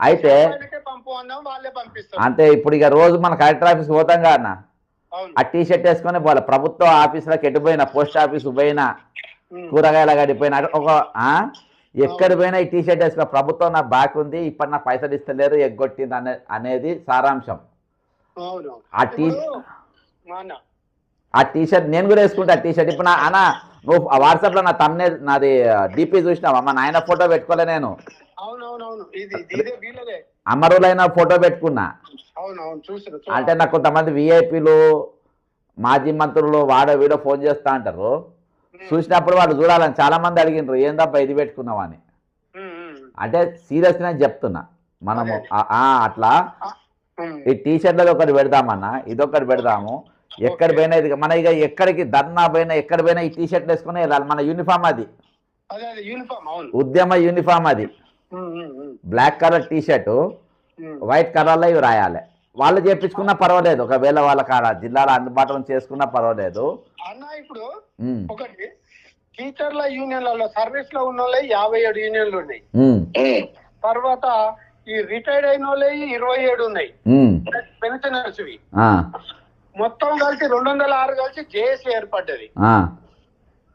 అయితే అంటే ఇప్పుడు ఇక రోజు మన కలెక్టర్ ఆఫీస్ పోతాం కదా అన్న, ఆ టీ షర్ట్ వేసుకొని పోవాలి. ప్రభుత్వ ఆఫీసులకు ఎటుపోయినా, పోస్ట్ ఆఫీస్ పోయినా, కూరగాయల గడిపోయినా, ఎక్కడ పోయినా ఈ టీ షర్ట్ వేసుకో, ప్రభుత్వం నాకు బాకీ ఉంది, ఇప్పుడు నాకు పైసలు ఇస్తలేరు, ఎగ్గొట్టింది అనేది సారాంశం. ఆ టీ షర్ట్ నేను కూడా వేసుకుంటా. ఆ టీ షర్ట్ ఇప్పుడు నువ్వు వాట్సాప్లో నా నాది డిపి చూసినావా? మా నాయన ఫోటో పెట్టుకోలే నేను, అమరులైన ఫోటో పెట్టుకున్నా. అంటే నాకు కొంతమంది విఐపీలు, మాజీ మంత్రులు వాడో వీడో ఫోన్ చేస్తా అంటారు. చూసినప్పుడు వాళ్ళు చూడాలని చాలా మంది అడిగినారు, ఏందబ్బా ఇది పెట్టుకున్నావా అని. అంటే సీరియస్గా చెప్తున్నా, మనము అట్లా ఈ టీ షర్ట్లలో ఒకటి పెడదామన్నా, ఇదొకటి పెడదాము. ఎక్కడ పోయినా ఇది మన ఇక ఎక్కడికి ధర్నా పోయినా ఎక్కడ పోయినా ఈ టీ షర్ట్ వేసుకుని వెళ్ళాలి. మన యూనిఫామ్ అది, ఉద్యమ యూనిఫామ్ అది. Black colour T shirt, white కలర్లో ఇవి రాయాలి. వాళ్ళు చేపించుకున్నా పర్వాలేదు, ఒకవేళ వాళ్ళ కాడ జిల్లాలో అందుబాటులో చేసుకున్నా పర్వాలేదు. అన్న ఇప్పుడు ఒకటి, టీచర్ల యూనియన్లలో సర్వీస్ లో ఉన్న వాళ్ళే 57 యూనియన్లు ఉన్నాయి. తర్వాత ఈ రిటైర్డ్ అయిన వాళ్ళే 27 ఉన్నాయి పెన్షనర్స్. మొత్తం కలిసి 206 కలిసి జేఏసీ ఏర్పడ్డది.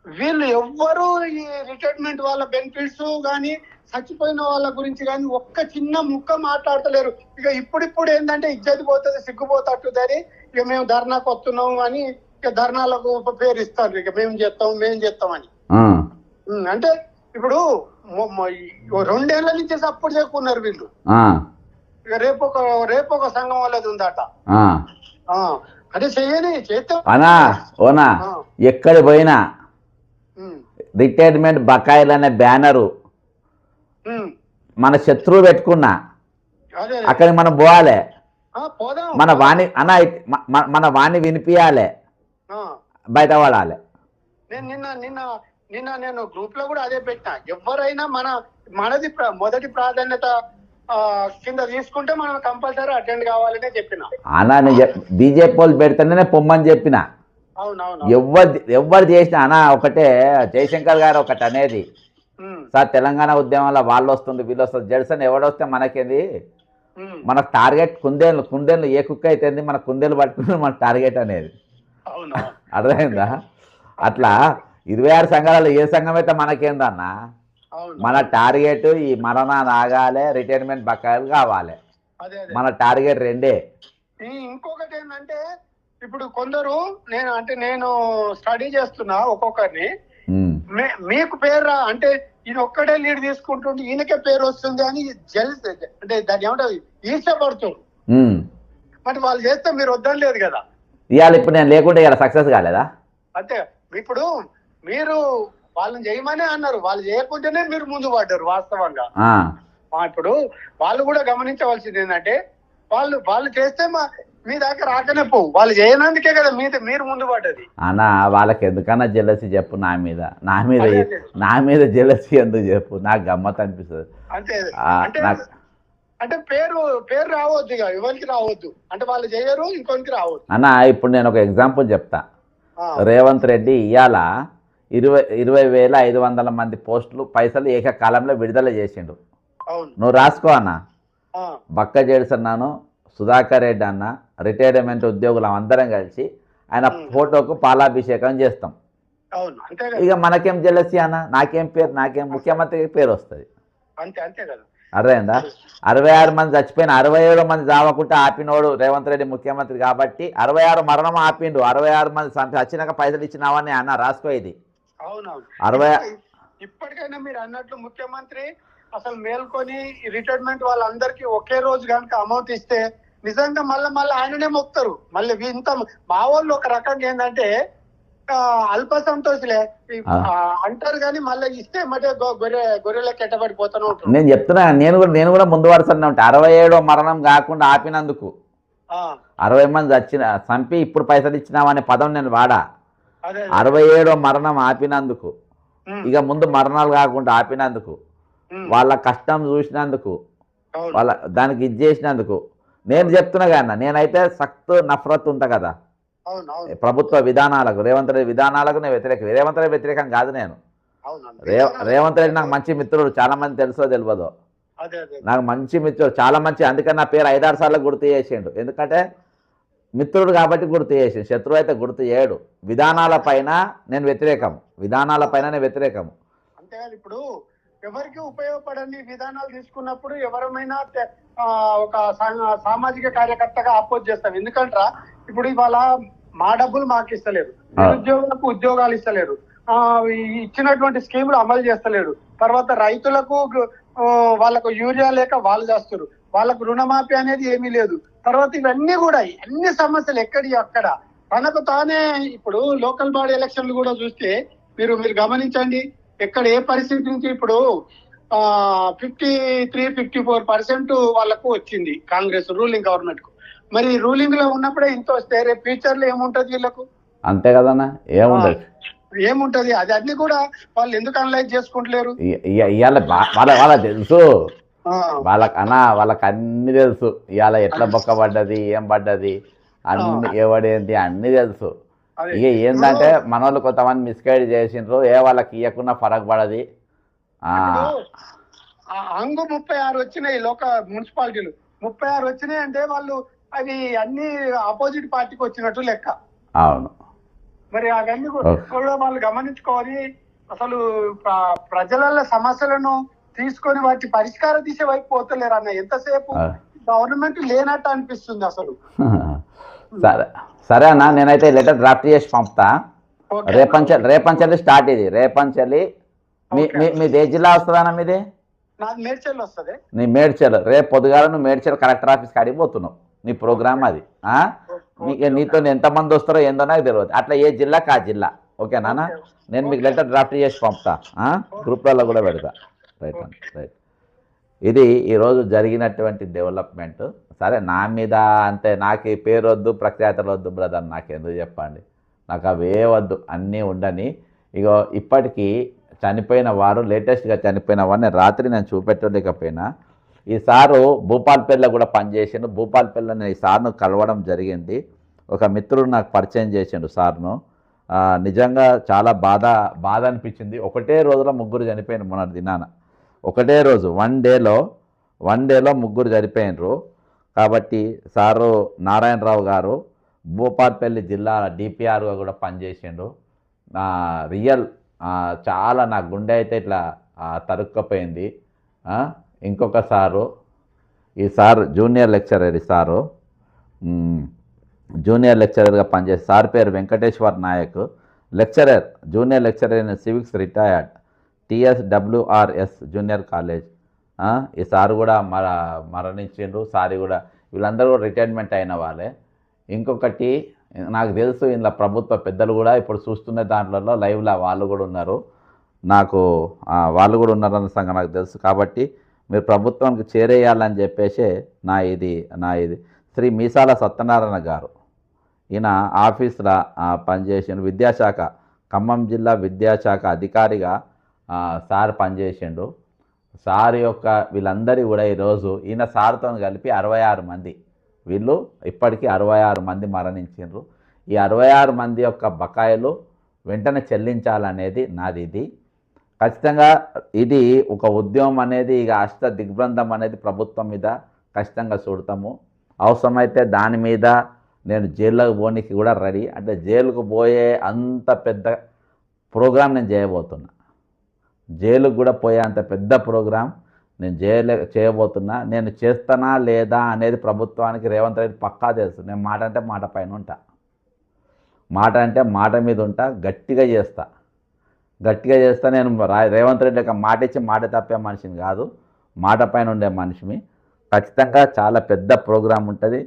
వీళ్ళు ఎవ్వరు ఈ రిటైర్మెంట్ వాళ్ళ బెనిఫిట్స్ గానీ, చచ్చిపోయిన వాళ్ళ గురించి కానీ ఒక్క చిన్న ముక్క మాట్లాడతలేరు. ఇక ఇప్పుడిప్పుడు ఏంటంటే ఇజ్జతి పోతుంది, సిగ్గుపోతట్టుదని ఇక మేము ధర్నాకు వస్తున్నాము అని ఇక ధర్నాలకు పేరు ఇస్తారు. ఇక మేము చేస్తామని. అంటే ఇప్పుడు 2 ఏళ్ల నుంచి సపోర్ట్ చేసుకున్నారు వీళ్ళు. ఇక రేపు ఒక సంఘం వాళ్ళది ఉందట. అదే చెయ్యని చేస్తాం ఓనా. ఎక్కడ పోయినా రిటైర్మెంట్ బకాయిలు అనే బ్యానరు మన శత్రువు పెట్టుకున్నా అక్కడికి మనం పోవాలి. మన వాణి వినిపించాలి, బయట పడాలి. నిన్న నేను గ్రూప్ లో కూడా అదే పెట్టినా, ఎవరైనా మనది మొదటి ప్రాధాన్యత కింద తీసుకుంటే మనం కంపల్సరీ అటెండ్ కావాలనే చెప్పిన. బీజేపీ వాళ్ళు పెడితేనే పొమ్మని చెప్పిన. ఎవరు చేసినా ఒకటే, జయశంకర్ గారు ఒకటి అనేది, సార్ తెలంగాణ ఉద్యమంలో వాళ్ళు వస్తుంది వీళ్ళు వస్తుంది, జడ్సన్ ఎవడొస్తే మనకేంది, మనకు టార్గెట్ కుందేళ్ళు ఏ కుక్క అయితే మన కుందేలు పట్టుకుని మన టార్గెట్ అనేది. అర్థమైందా? అట్లా 26 సంఘాలలో ఏ సంఘం అయితే మనకేందన్నా, మన టార్గెట్ ఈ మరణాన్ని ఆగాలి, రిటైర్మెంట్ బకాయిలు కావాలి. మన టార్గెట్ 2. ఇంకొకటి ఏంటంటే ఇప్పుడు కొందరు నేను స్టడీ చేస్తున్నా ఒక్కొక్కరిని, మీకు పేరు అంటే ఈయన ఒక్కడే లీడ్ తీసుకుంటుంటే ఈయనకే పేరు వస్తుంది అని అంటే దాన్ని ఏమంటారు, ఈర్షపడుతుంది. మరి వాళ్ళు చేస్తే మీరు వద్దని లేదు కదా. ఇవాళ ఇప్పుడు నేను లేకుంటే ఇలా సక్సెస్ కాలేదా? అంతే. ఇప్పుడు మీరు వాళ్ళని చేయమనే అన్నారు, వాళ్ళు చేయకుంటేనే మీరు ముందు పడ్డారు వాస్తవంగా. ఇప్పుడు వాళ్ళు కూడా గమనించవలసింది ఏంటంటే వాళ్ళు చేస్తే మీ దాకా రాకనే పోవు. వాళ్ళు చేయనందుకే కదా మీరు ముందు పడ్డది. అన్న వాళ్ళకి ఎందుకన్నా జెలసి చెప్పు, నా మీద అదే అదే. నా మీద జెలసి ఎందుకు చెప్పు, నాకు గమ్మత్ అనిపిస్తుంది. అంతే అంటే నాకు అంటే పేరు రావద్దు ఇక, ఎవరికి రావద్దు అంటే వాళ్ళు చేయరు, ఇంకొనికి రావద్దు. అన్న ఇప్పుడు నేను ఒక ఎగ్జాంపుల్ చెప్తా. ఆ, రేవంత్ రెడ్డి ఇవాళ 20,500 మంది పోస్టులు పైసలు ఏకకాలంలో విడుదల చేసిండు. అవును. నువ్వు రాసుకో అన్న. ఆ, బక్క జేడుసన్నాను, సుధాకర్ రెడ్డి అన్న, రిటైర్మెంట్ ఉద్యోగులు అందరం కలిసి ఆయన ఫోటోకు పాలాభిషేకం చేస్తాం. అవును అంతే కదా. ఇక మనకేం జెలసి అన్న, నాకేం పేరు, నాకేం ముఖ్యమంత్రికి పేరు వస్తుంది. అంతే కదా. అర్థమైందా? 66 మంది చచ్చిపోయిన 67 మంది చావకుంటే ఆపినోడు రేవంత్ రెడ్డి ముఖ్యమంత్రి కాబట్టి 66 మరణం ఆపిండు. 66 మంది చచ్చినాక పైసలు ఇచ్చినావని అన్న, రాసుకో ఇది. అవునవును. 60 ఇప్పటికైనా మీరు అన్నట్లు ముఖ్యమంత్రి అసలు మేల్కొని రిటైర్మెంట్ వాళ్ళందరికీ ఒకే రోజు కనుక అమౌంట్ ఇస్తే నిజంగా మళ్ళీ ఆయననే మొక్తారు. మళ్ళీ ఇంత మా వాళ్ళు ఒక రకంగా ఏంటంటే అల్ప సంతోషులే అంటారు, కానీ మళ్ళీ ఇస్తే మధ్య గొర్రెలకి ఎట్టబడిపోతూనే ఉంటారు. నేను చెప్తున్నా, నేను కూడా ముందు వరుసనే ఉంటా. 67 మరణం కాకుండా ఆపినందుకు 60 మంది చంపి ఇప్పుడు పైసలు ఇచ్చినామనే పదం నేను వాడా. 67 మరణం ఆపినందుకు, ఇక ముందు మరణాలు కాకుండా ఆపినందుకు, వాళ్ళ కష్టం చూసినందుకు, వాళ్ళ దానికి ఇది చేసినందుకు నేను చెప్తున్నా కన్నా. నేనైతే సక్త్ నఫరత్ ఉంటా కదా ప్రభుత్వ విధానాలకు, రేవంత్ రెడ్డి విధానాలకు నేను వ్యతిరేకం. రేవంత్ రెడ్డి వ్యతిరేకం కాదు నేను. రేవంత్ రెడ్డి నాకు మంచి మిత్రుడు, చాలా మంది తెలుసో తెలియదో, నాకు మంచి మిత్రుడు, చాలా మంచి. అందుకని నా పేరు 5-6 సార్లు గుర్తు చేసిండు. ఎందుకంటే మిత్రుడు కాబట్టి గుర్తు చేసిండు, శత్రువు అయితే గుర్తు చేయడు. విధానాలపైన నేను వ్యతిరేకం, అంతేగాని ఇప్పుడు ఎవరికి ఉపయోగపడని విధానాలు తీసుకున్నప్పుడు ఎవరమైనా ఒక సామాజిక కార్యకర్తగా అపోజ్ చేస్తాం. ఎందుకంటే ఇప్పుడు ఇవాళ మా డబ్బులు మాకు ఇస్తలేరు, నిరుద్యోగులకు ఉద్యోగాలు ఇస్తలేరు, ఇచ్చినటువంటి స్కీములు అమలు చేస్తలేరు, తర్వాత రైతులకు వాళ్ళకు యూరియా లేక వాళ్ళు చేస్తారు, వాళ్ళకు రుణమాఫీ అనేది ఏమీ లేదు. తర్వాత ఇవన్నీ కూడా అన్ని సమస్యలు ఎక్కడి అక్కడ తనకు తానే. ఇప్పుడు లోకల్ బాడీ ఎలక్షన్లు కూడా చూస్తే మీరు గమనించండి, ఎక్కడ ఏ పరిస్థితి నుంచి ఇప్పుడు 53-54% వాళ్ళకు వచ్చింది కాంగ్రెస్ రూలింగ్ గవర్నమెంట్ కు. మరి రూలింగ్ లో ఉన్నప్పుడే ఇంత వస్తే రేపు ఫ్యూచర్ లో ఏముంటది వీళ్ళకు? అంతే కదన్నా, ఏముంటది? అది అన్ని కూడా వాళ్ళు ఎందుకు అనలైజ్ చేసుకుంటలేరు? ఇవాళ వాళ్ళ తెలుసు, వాళ్ళకి అన్ని తెలుసు. ఇవాళ ఎట్లా బొక్క పడ్డది, ఏం పడ్డది, అన్ని ఎవడేంటి అన్ని తెలుసు. ఇక ఏంటంటే మన వాళ్ళు కొంతమంది మిస్గైడ్ చేసిండ్రు, వాళ్ళకి ఇవ్వకుండా ఫరక్ పడది. అంగు 36 వచ్చినాయి, మున్సిపాలిటీలు 36 వచ్చినాయి అంటే వాళ్ళు అవి అన్ని ఆపోజిట్ పార్టీకి వచ్చినట్టు లెక్క. అవును. మరి అవన్నీ కూడా వాళ్ళు గమనించుకోవాలి. అసలు ప్రజల సమస్యలను తీసుకొని వాటి పరిష్కార దిశ వైపు పోతలేరు అన్న. ఎంతసేపు గవర్నమెంట్ లేనట్టు అనిపిస్తుంది అసలు. సరే అన్న, నేనైతే లెటర్ డ్రాఫ్ట్ చేసి పంపుతా. రేపంచల్లి స్టార్ట్. ఇది రేపంచల్లి. మీది ఏ జిల్లా వస్తుందన్న? మీది మేడ్చల్ వస్తుంది. నీ మేడ్చల్. రేపు పొద్దుగాల నువ్వు మేడ్చల్ కలెక్టర్ ఆఫీస్కి అడిగిపోతున్నావు. నీ ప్రోగ్రామ్ అది. నీతో ఎంతమంది వస్తారో ఏందో నాకు తెలియదు. అట్లా ఏ జిల్లాకి ఆ జిల్లా. ఓకేనా? నేను మీకు లెటర్ డ్రాఫ్ట్ చేసి పంపుతా, గ్రూప్లలో కూడా పెడతా. రైట్. ఇది ఈరోజు జరిగినటువంటి డెవలప్మెంట్. సరే, నా మీద అంతే, నాకు పేరు వద్దు, ప్రఖ్యాతలు వద్దు బ్రదర్, నాకెందుకు చెప్పండి, నాకు అవే వద్దు, అన్నీ ఉండని. ఇగో ఇప్పటికీ చనిపోయిన వారు, లేటెస్ట్గా చనిపోయిన వారిని రాత్రి నేను చూపెట్టలేకపోయినా, ఈ సారు భూపాల్పల్లిలో కూడా పనిచేసిండు. భూపాల్పల్లిలో నేను ఈ సార్ను కలవడం జరిగింది. ఒక మిత్రుడు నాకు పరిచయం చేసిండు సార్ను. నిజంగా చాలా బాధ అనిపించింది. ఒకటే రోజులో 3 చనిపోయింది. మొన్న దినాన ఒకటే రోజు, వన్ డేలో 3 చనిపోయినరు. కాబట్టి సారు నారాయణరావు గారు భూపాల్పల్లి జిల్లా డిపిఆర్గా కూడా పనిచేసిండు. చాలా నా గుండె అయితే ఇట్లా తరుక్కపోయింది. ఇంకొక సారు, ఈ సారు జూనియర్ లెక్చరర్. ఈ సారు జూనియర్ లెక్చరర్గా పనిచేసే సార్ పేరు Venkateshwar Naik, lecturer, junior lecturer in civics, retired, TSWRS junior college. ఈ సారు కూడా మరణించిండ్రు. సారి కూడా వీళ్ళందరూ కూడా రిటైర్మెంట్ అయిన వాళ్ళే. ఇంకొకటి నాకు తెలుసు, ఇందులో ప్రభుత్వ పెద్దలు కూడా ఇప్పుడు చూస్తున్న దాంట్లో లైవ్లో వాళ్ళు కూడా ఉన్నారు. వాళ్ళు కూడా ఉన్నారన్న సంగతి నాకు తెలుసు. కాబట్టి మీరు ప్రభుత్వానికి చేరేయాలని చెప్పేసి నా ఇది శ్రీ మీసాల సత్యనారాయణ గారు. ఈయన ఆఫీసులో పనిచేసిండు. విద్యాశాఖ ఖమ్మం జిల్లా విద్యాశాఖ అధికారిగా సార్ పనిచేసిండు. సార్ యొక్క వీళ్ళందరూ కూడా ఈరోజు ఈయన సార్తో కలిపి 66 మంది, వీళ్ళు ఇప్పటికీ 66 మంది మరణించారు. ఈ 66 మంది యొక్క బకాయిలు వెంటనే చెల్లించాలనేది నాది. ఇది ఖచ్చితంగా ఇది ఒక ఉద్యమం అనేది, ఇక అష్ట దిగ్బంధం అనేది ప్రభుత్వం మీద ఖచ్చితంగా చూడతాము. అవసరమైతే దాని మీద నేను జైల్లోకి పోనీకి కూడా రెడీ. అంటే జైలుకు పోయే అంత పెద్ద ప్రోగ్రాం నేను చేయబోతున్నా. జైలుకు కూడా పోయే అంత పెద్ద ప్రోగ్రాం నేను చేయబోతున్నా. నేను చేస్తానా లేదా అనేది ప్రభుత్వానికి రేవంత్ రెడ్డి పక్కా తెలుసు. నేను మాట అంటే మాట పైన ఉంటా, మాట అంటే మాట మీద ఉంటా, గట్టిగా చేస్తా. నేను రేవంత్ రెడ్డి యొక్క మాట ఇచ్చి మాట తప్పే మనిషిని కాదు, మాట పైన ఉండే మనిషిని. ఖచ్చితంగా చాలా పెద్ద ప్రోగ్రాం ఉంటుంది.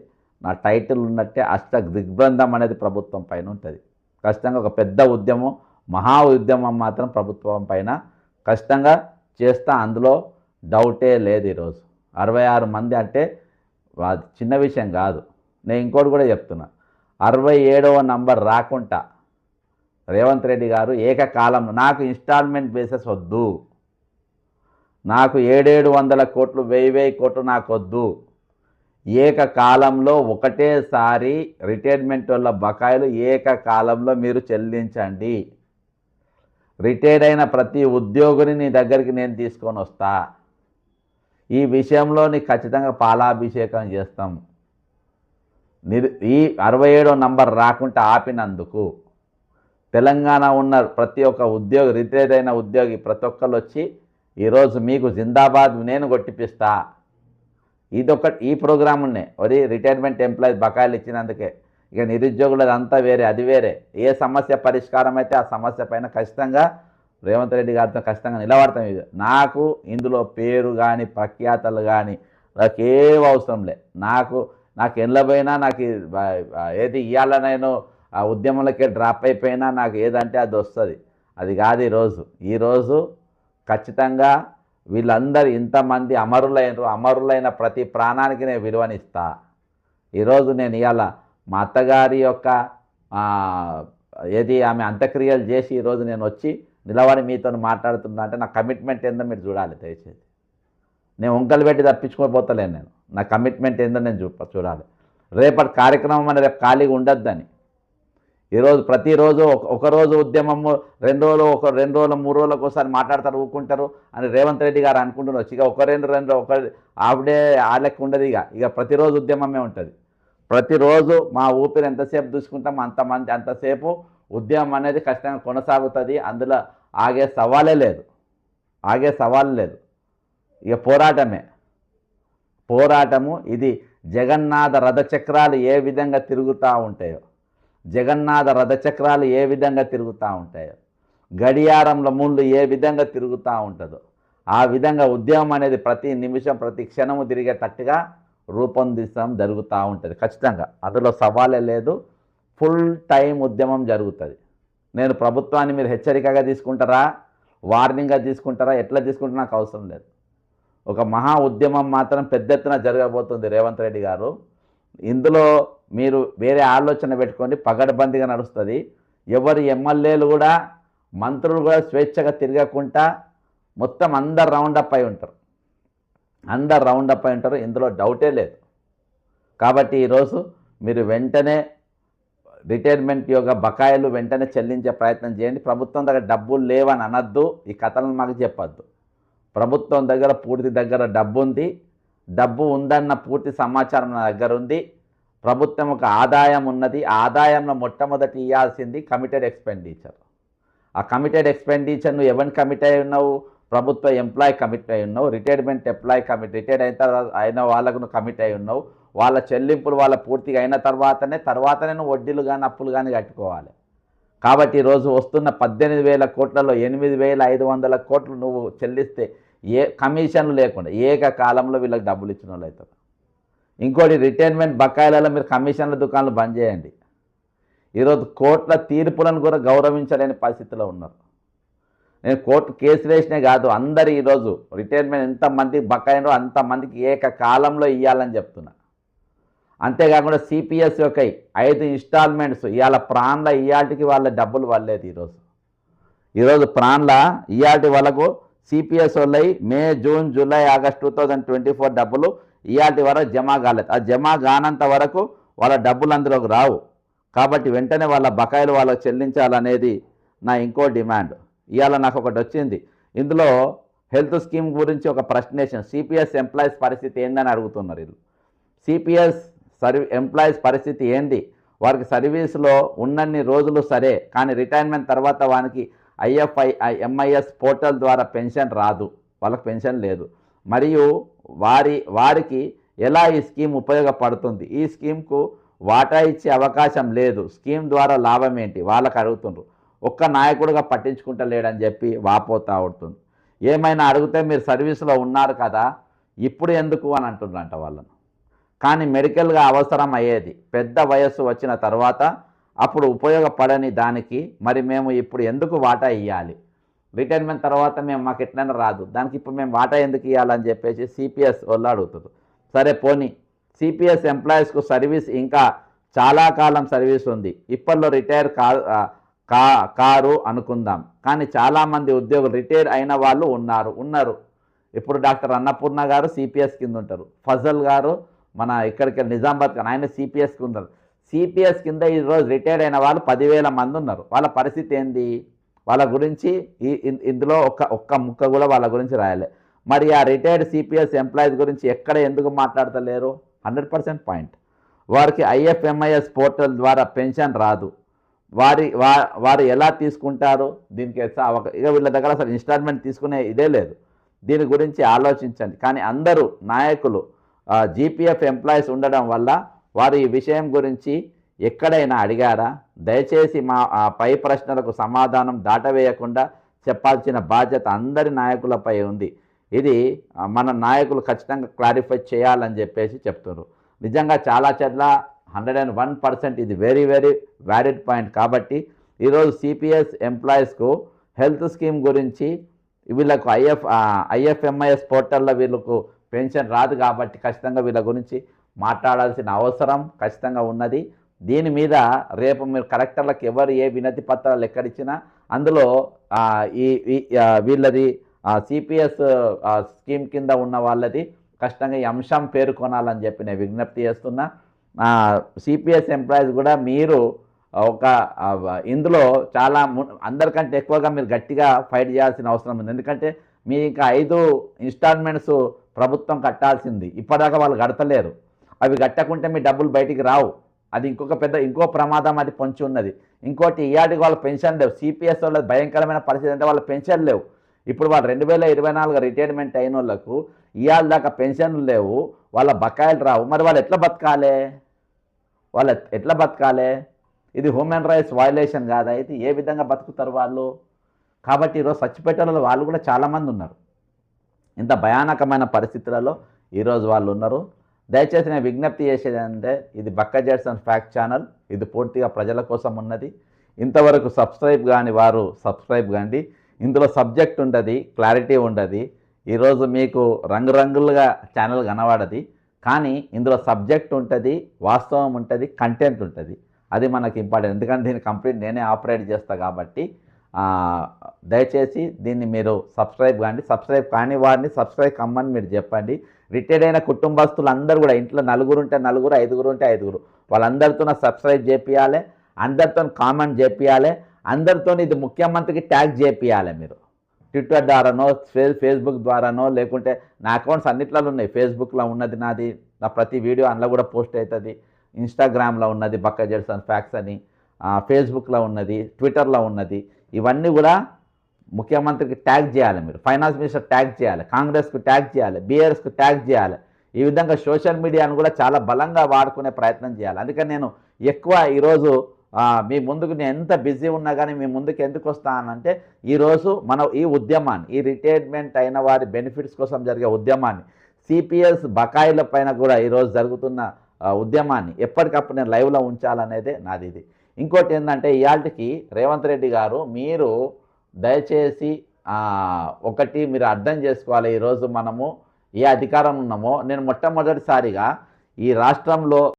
నా టైటిల్ ఉన్నట్టే అష్ట దిగ్బంధం అనేది ప్రభుత్వం పైన ఉంటుంది. ఖచ్చితంగా ఒక పెద్ద ఉద్యమం, మహా ఉద్యమం మాత్రం ప్రభుత్వం పైన ఖచ్చితంగా చేస్తా, అందులో డౌటే లేదు. ఈరోజు 66 మంది అంటే చిన్న విషయం కాదు. నేను ఇంకోటి కూడా చెప్తున్నా, 67వ నంబర్ రాకుండా రేవంత్ రెడ్డి గారు ఏకకాలంలో, నాకు ఇన్స్టాల్మెంట్ బేసిస్ వద్దు, నాకు 700 కోట్లు 1000 కోట్లు నాకు వద్దు, ఏకకాలంలో ఒకటేసారి రిటైర్మెంట్ వల్ల బకాయిలు ఏకకాలంలో మీరు చెల్లించండి. రిటైర్డ్ అయిన ప్రతి ఉద్యోగిని నీ దగ్గరికి నేను తీసుకొని వస్తా. ఈ విషయంలో నీకు ఖచ్చితంగా పాలాభిషేకం చేస్తాం. ఈ 67వ నంబర్ రాకుండా ఆపినందుకు తెలంగాణ ఉన్న ప్రతి ఒక్క ఉద్యోగి, రిటైర్డ్ అయిన ఉద్యోగి ప్రతి ఒక్కరు వచ్చి ఈరోజు మీకు జిందాబాద్ నేను కొట్టిపిస్తా. ఈ ప్రోగ్రామ్ ఉన్నాయి. అది రిటైర్మెంట్ ఎంప్లాయీస్ బకాయిలు ఇచ్చినందుకే. ఇక నిరుద్యోగులది అంతా వేరే, అది వేరే. ఏ సమస్య పరిష్కారం అయితే ఆ సమస్య పైన ఖచ్చితంగా రేవంత్ రెడ్డి గారితో ఖచ్చితంగా నిలబడతాం. ఇది నాకు ఇందులో పేరు కానీ ప్రఖ్యాతలు కానీ నాకేం అవసరం లే. నాకు ఎన్నపోయినా నాకు ఏది ఇవాళ నేను ఆ ఉద్యమంలోకి డ్రాప్ అయిపోయినా నాకు ఏదంటే అది వస్తుంది. అది కాదు ఈరోజు ఖచ్చితంగా వీళ్ళందరూ ఇంతమంది అమరులైన ప్రతి ప్రాణానికి నేను విలువనిస్తా. ఈరోజు నేను ఇవాళ మా అత్తగారి యొక్క ఆమె అంత్యక్రియలు చేసి ఈరోజు నేను వచ్చి నిలబడి మీతో మాట్లాడుతున్నా అంటే నా కమిట్మెంట్ ఏందో మీరు చూడాలి దయచేసి. నేను వంకలు పెట్టి తప్పించుకోపోతలేను. నేను నా కమిట్మెంట్ ఏందో నేను చూడాలి. రేపటి కార్యక్రమం అనేది రేపు ఖాళీగా ఉండొద్దని. ఈరోజు ప్రతిరోజు ఒకరోజు ఉద్యమము 2 రోజులు 3 రోజులకు ఒకసారి మాట్లాడతారు, ఊరుకుంటారు అని రేవంత్ రెడ్డి గారు అనుకుంటున్నారు. ఇక ఒక ఆవిడే ఆలెక్క ఉండదు. ఇక ప్రతిరోజు ఉద్యమమే ఉంటుంది. ప్రతిరోజు మా ఊపిరి ఎంతసేపు చూసుకుంటాం అంతసేపు ఉద్యమం అనేది ఖచ్చితంగా కొనసాగుతుంది. అందులో ఆగే సవాలే లేదు. ఇక పోరాటము ఇది జగన్నాథ రథచక్రాలు ఏ విధంగా తిరుగుతూ ఉంటాయో, గడియారంలో ముందు ఏ విధంగా తిరుగుతూ ఉంటుందో ఆ విధంగా ఉద్యమం అనేది ప్రతి నిమిషం ప్రతి క్షణము తిరిగేటట్టుగా రూపొందించడం జరుగుతూ ఉంటుంది. ఖచ్చితంగా అందులో సవాలే లేదు. ఫుల్ టైం ఉద్యమం జరుగుతుంది. నేను ప్రభుత్వాన్ని మీరు హెచ్చరికగా తీసుకుంటారా, వార్నింగ్గా తీసుకుంటారా, ఎట్లా తీసుకుంటారా నాకు అవసరం లేదు. ఒక మహా ఉద్యమం మాత్రం పెద్ద ఎత్తున జరగబోతుంది రేవంత్ రెడ్డి గారు. ఇందులో మీరు వేరే ఆలోచన పెట్టుకోండి, పగడబందీగా నడుస్తుంది. ఎవరు ఎమ్మెల్యేలు కూడా మంత్రులు కూడా స్వేచ్ఛగా తిరగకుండా మొత్తం అందరు రౌండప్ అయి ఉంటారు. ఇందులో డౌటే లేదు. కాబట్టి ఈరోజు మీరు వెంటనే రిటైర్మెంట్ యొక్క బకాయిలు వెంటనే చెల్లించే ప్రయత్నం చేయండి. ప్రభుత్వం దగ్గర డబ్బులు లేవని అనద్దు, ఈ కథలను మాకు చెప్పద్దు. ప్రభుత్వం దగ్గర పూర్తి డబ్బు ఉందన్న పూర్తి సమాచారం నా దగ్గర ఉంది. ప్రభుత్వం ఒక ఆదాయం ఉన్నది. ఆ ఆదాయంలో మొట్టమొదటి ఇవ్వాల్సింది కమిటెడ్ ఎక్స్పెండిచర్. ఆ కమిటెడ్ ఎక్స్పెండిచర్ నువ్వు ఎవరిని కమిట్ అయి ఉన్నావు? ప్రభుత్వ ఎంప్లాయీ కమిట్ అయి ఉన్నావు, రిటైర్మెంట్ ఎంప్లాయీ రిటైర్డ్ అయిన వాళ్ళకు నువ్వు కమిట్ అయి ఉన్నావు. వాళ్ళ చెల్లింపులు వాళ్ళ పూర్తిగా అయిన తర్వాతనే నువ్వు వడ్డీలు కానీ అప్పులు కానీ కట్టుకోవాలి. కాబట్టి ఈరోజు వస్తున్న 18,000 కోట్లలో 8,500 కోట్లు నువ్వు చెల్లిస్తే కమిషన్లు లేకుండా ఏకకాలంలో వీళ్ళకి డబ్బులు ఇచ్చిన వాళ్ళు అవుతారు. ఇంకోటి రిటైర్మెంట్ బకాయిలలో మీరు కమిషన్ల దుకాణాలు బంద్ చేయండి. ఈరోజు కోర్టుల తీర్పులను కూడా గౌరవించలేని పరిస్థితిలో ఉన్నారు. నేను కోర్టు కేసులు వేసినే కాదు, అందరు ఈరోజు రిటైర్మెంట్ ఎంతమంది బకాయిలో అంతమందికి ఏకకాలంలో ఇవ్వాలని చెప్తున్నా. అంతేకాకుండా సిపిఎస్ యొక్క 5 ఇన్స్టాల్మెంట్స్ ఇవాళ ప్రాన్ల ఇయాల్టికి వాళ్ళ డబ్బులు వల్లేదు. ఈరోజు ప్రాన్ల ఇయాల్టి వాళ్ళకు సిపిఎస్ వాళ్ళై మే, జూన్, జూలై, ఆగస్ట్ 2024 డబ్బులు ఇయాల్టి వరకు జమ కాలేదు. ఆ జమ కానంత వరకు వాళ్ళ డబ్బులు అందులోకి రావు. కాబట్టి వెంటనే వాళ్ళ బకాయిలు వాళ్ళకి చెల్లించాలనేది నా ఇంకో డిమాండ్. ఇవాళ నాకు ఒకటి వచ్చింది, ఇందులో హెల్త్ స్కీమ్ గురించి ఒక ప్రశ్న వేసాను. సిపిఎస్ ఎంప్లాయీస్ పరిస్థితి ఏందని అడుగుతున్నారు వీళ్ళు. సిపిఎస్ ఎంప్లాయీస్ పరిస్థితి ఏంది, వారికి సర్వీస్లో ఉన్నన్ని రోజులు సరే, కానీ రిటైర్మెంట్ తర్వాత వానికి ఎంఐఎస్ పోర్టల్ ద్వారా పెన్షన్ రాదు, వాళ్ళకి పెన్షన్ లేదు. మరియు వారికి ఎలా ఈ స్కీమ్ ఉపయోగపడుతుంది, ఈ స్కీమ్కు వాటా ఇచ్చే అవకాశం లేదు, స్కీమ్ ద్వారా లాభం ఏంటి వాళ్ళకి అడుగుతుండ్రు. ఒక్క నాయకుడుగా పట్టించుకుంటలేడని చెప్పి వాపోతా అవుతుంది. ఏమైనా అడిగితే మీరు సర్వీస్లో ఉన్నారు కదా ఇప్పుడు ఎందుకు అని అంటున్నారంట వాళ్ళను. కానీ మెడికల్గా అవసరం అయ్యేది పెద్ద వయస్సు వచ్చిన తర్వాత, అప్పుడు ఉపయోగపడని దానికి మరి మేము ఇప్పుడు ఎందుకు వాటా ఇవ్వాలి, రిటైర్మెంట్ తర్వాత మాకు ఎట్లయినా రాదు, దానికి ఇప్పుడు మేము వాటా ఎందుకు ఇవ్వాలని చెప్పేసి సిపిఎస్ వాళ్ళు అడుగుతారు. సరే పోనీ సిపిఎస్ ఎంప్లాయీస్కు సర్వీస్ ఇంకా చాలా కాలం సర్వీస్ ఉంది, ఇప్పట్లో రిటైర్ కారు అనుకుందాం. కానీ చాలామంది ఉద్యోగులు రిటైర్ అయిన వాళ్ళు ఉన్నారు. ఇప్పుడు డాక్టర్ అన్నపూర్ణ గారు సిపిఎస్ కింద ఉంటారు, ఫజల్ గారు మన ఇక్కడికి నిజామాబాద్ కానీ ఆయన సిపిఎస్కి ఉన్నారు. సిపిఎస్ కింద ఈరోజు రిటైర్డ్ అయిన వాళ్ళు 10,000 మంది ఉన్నారు. వాళ్ళ పరిస్థితి ఏంది, వాళ్ళ గురించి ఇందులో ఒక్క ముక్క కూడా వాళ్ళ గురించి రాయలే. మరి ఆ రిటైర్డ్ సిపిఎస్ ఎంప్లాయీస్ గురించి ఎక్కడ ఎందుకు మాట్లాడతలేరు? 100% పాయింట్. వారికి ఐఎఫ్ఎంఐఎస్ పోర్టల్ ద్వారా పెన్షన్ రాదు, వారు ఎలా తీసుకుంటారు? దీనికి ఇక వీళ్ళ దగ్గర అసలు ఇన్స్టాల్మెంట్ తీసుకునే ఇదే లేదు. దీని గురించి ఆలోచించండి. కానీ అందరూ నాయకులు జీపీఎఫ్ ఎంప్లాయీస్ ఉండడం వల్ల వారు ఈ విషయం గురించి ఎక్కడైనా అడిగారా? దయచేసి మా పై ప్రశ్నలకు సమాధానం దాటవేయకుండా చెప్పాల్సిన బాధ్యత అందరి నాయకులపై ఉంది. ఇది మన నాయకులు ఖచ్చితంగా క్లారిఫై చేయాలని చెప్పేసి చెప్తున్నారు. నిజంగా చాలా చోట్ల 101% ఇది వెరీ వెరీ వ్యాలిడ్ పాయింట్. కాబట్టి ఈరోజు సిపిఎస్ ఎంప్లాయీస్కు హెల్త్ స్కీమ్ గురించి వీళ్ళకు ఐఎఫ్ఎంఐఎస్ పోర్టల్లో వీళ్ళకు పెన్షన్ రాదు కాబట్టి ఖచ్చితంగా వీళ్ళ గురించి మాట్లాడాల్సిన అవసరం ఖచ్చితంగా ఉన్నది. దీని మీద రేపు మీరు కలెక్టర్లకు ఎవరు ఏ వినతి పత్రాలు ఎక్కడిచ్చినా అందులో వీళ్ళది సిపిఎస్ స్కీమ్ కింద ఉన్న వాళ్ళది ఖచ్చితంగా ఈ అంశం పేర్కొనాలని చెప్పి నేను విజ్ఞప్తి చేస్తున్నా. సిపిఎస్ ఎంప్లాయీస్ కూడా మీరు ఇందులో చాలా అందరికంటే ఎక్కువగా మీరు గట్టిగా ఫైట్ చేయాల్సిన అవసరం ఉంది. ఎందుకంటే మీ ఇంకా 5 ఇన్స్టాల్మెంట్స్ ప్రభుత్వం కట్టాల్సింది, ఇప్పటిదాకా వాళ్ళు కడతలేరు. అవి కట్టకుంటే మీ డబ్బులు బయటికి రావు. అది ఇంకో ప్రమాదం అది పొంచి ఉన్నది. ఇంకోటి ఇయాటికి వాళ్ళ పెన్షన్ లేవు. సిపిఎస్ వాళ్ళ భయంకరమైన పరిస్థితి అంటే వాళ్ళ పెన్షన్ లేవు. ఇప్పుడు వాళ్ళు 2024 రిటైర్మెంట్ అయిన వాళ్ళకు ఇవాళ దాకా పెన్షన్లు లేవు, వాళ్ళ బకాయిలు రావు. మరి వాళ్ళు ఎట్లా బతకాలి? ఇది హ్యూమన్ రైట్స్ వయలేషన్ కాదా? ఇది ఏ విధంగా బతుకుతారు వాళ్ళు? కాబట్టి ఈరోజు చచ్చిపెట్టేలో వాళ్ళు కూడా చాలామంది ఉన్నారు. ఇంత భయానకమైన పరిస్థితులలో ఈరోజు వాళ్ళు ఉన్నారు. దయచేసి నేను విజ్ఞప్తి చేసేది అంటే ఇది బక్క జెడ్సన్ ఫ్యాక్ట్ ఛానల్, ఇది పూర్తిగా ప్రజల కోసం ఉన్నది. ఇంతవరకు సబ్స్క్రైబ్ కాని వారు సబ్స్క్రైబ్ కాండి. ఇందులో సబ్జెక్ట్ ఉంటుంది, క్లారిటీ ఉండదు. ఈరోజు మీకు రంగురంగులుగా ఛానల్ కనబడది, కానీ ఇందులో సబ్జెక్ట్ ఉంటుంది, వాస్తవం ఉంటుంది, కంటెంట్ ఉంటుంది. అది మనకి ఇంపార్టెంట్. ఎందుకంటే దీన్ని కంప్లీట్ నేనే ఆపరేట్ చేస్తాను కాబట్టి దయచేసి దీన్ని మీరు సబ్స్క్రైబ్ కాండి. సబ్స్క్రైబ్ కాని వారిని సబ్స్క్రైబ్ కమ్మని మీరు చెప్పండి. రిటైర్డ్ అయిన కుటుంబస్తులు అందరూ కూడా ఇంట్లో 4 ఉంటే 4, 5 ఉంటే 5, వాళ్ళందరితో సబ్స్క్రైబ్ చేపియాలి, అందరితో కామెంట్ చేపియాలి, అందరితో ఇది ముఖ్యమంత్రికి ట్యాగ్ చేపియాలి. మీరు ట్విట్టర్ ద్వారానో ఫేస్బుక్ ద్వారానో లేకుంటే నా అకౌంట్స్ అన్నిట్లలో ఉన్నాయి. ఫేస్బుక్లో ఉన్నది నాది, నా ప్రతి వీడియో అందులో కూడా పోస్ట్ అవుతుంది. ఇన్స్టాగ్రామ్లో ఉన్నది బక్క జెడ్సన్ ఫ్యాక్ట్స్ అని, ఫేస్బుక్లో ఉన్నది, ట్విట్టర్లో ఉన్నది. ఇవన్నీ కూడా ముఖ్యమంత్రికి ట్యాగ్ చేయాలి. మీరు ఫైనాన్స్ మినిస్టర్ ట్యాగ్ చేయాలి, కాంగ్రెస్కు ట్యాగ్ చేయాలి, బీఆర్ఎస్కు ట్యాగ్ చేయాలి. ఈ విధంగా సోషల్ మీడియాను కూడా చాలా బలంగా వాడుకునే ప్రయత్నం చేయాలి. అందుకని నేను ఎక్కువ ఈరోజు మీ ముందుకు నేను ఎంత బిజీ ఉన్నా కానీ మీ ముందుకు ఎందుకు వస్తానంటే ఈరోజు మనం ఈ ఉద్యమాన్ని, ఈ రిటైర్మెంట్ అయిన వారి బెనిఫిట్స్ కోసం జరిగే ఉద్యమాన్ని, సిపిఎస్ బకాయిల పైన కూడా ఈరోజు జరుగుతున్న ఉద్యమాన్ని ఎప్పటికప్పుడు నేను లైవ్లో ఉంచాలనేదే నాది. ఇది ఇంకోటి ఏంటంటే ఇవాళకి రేవంత్ రెడ్డి గారు మీరు దయచేసి ఒకటి మీరు అర్థం చేసుకోవాలి. ఈరోజు మనము ఏ అధికారం ఉన్నామో, నేను మొట్టమొదటిసారిగా ఈ రాష్ట్రంలో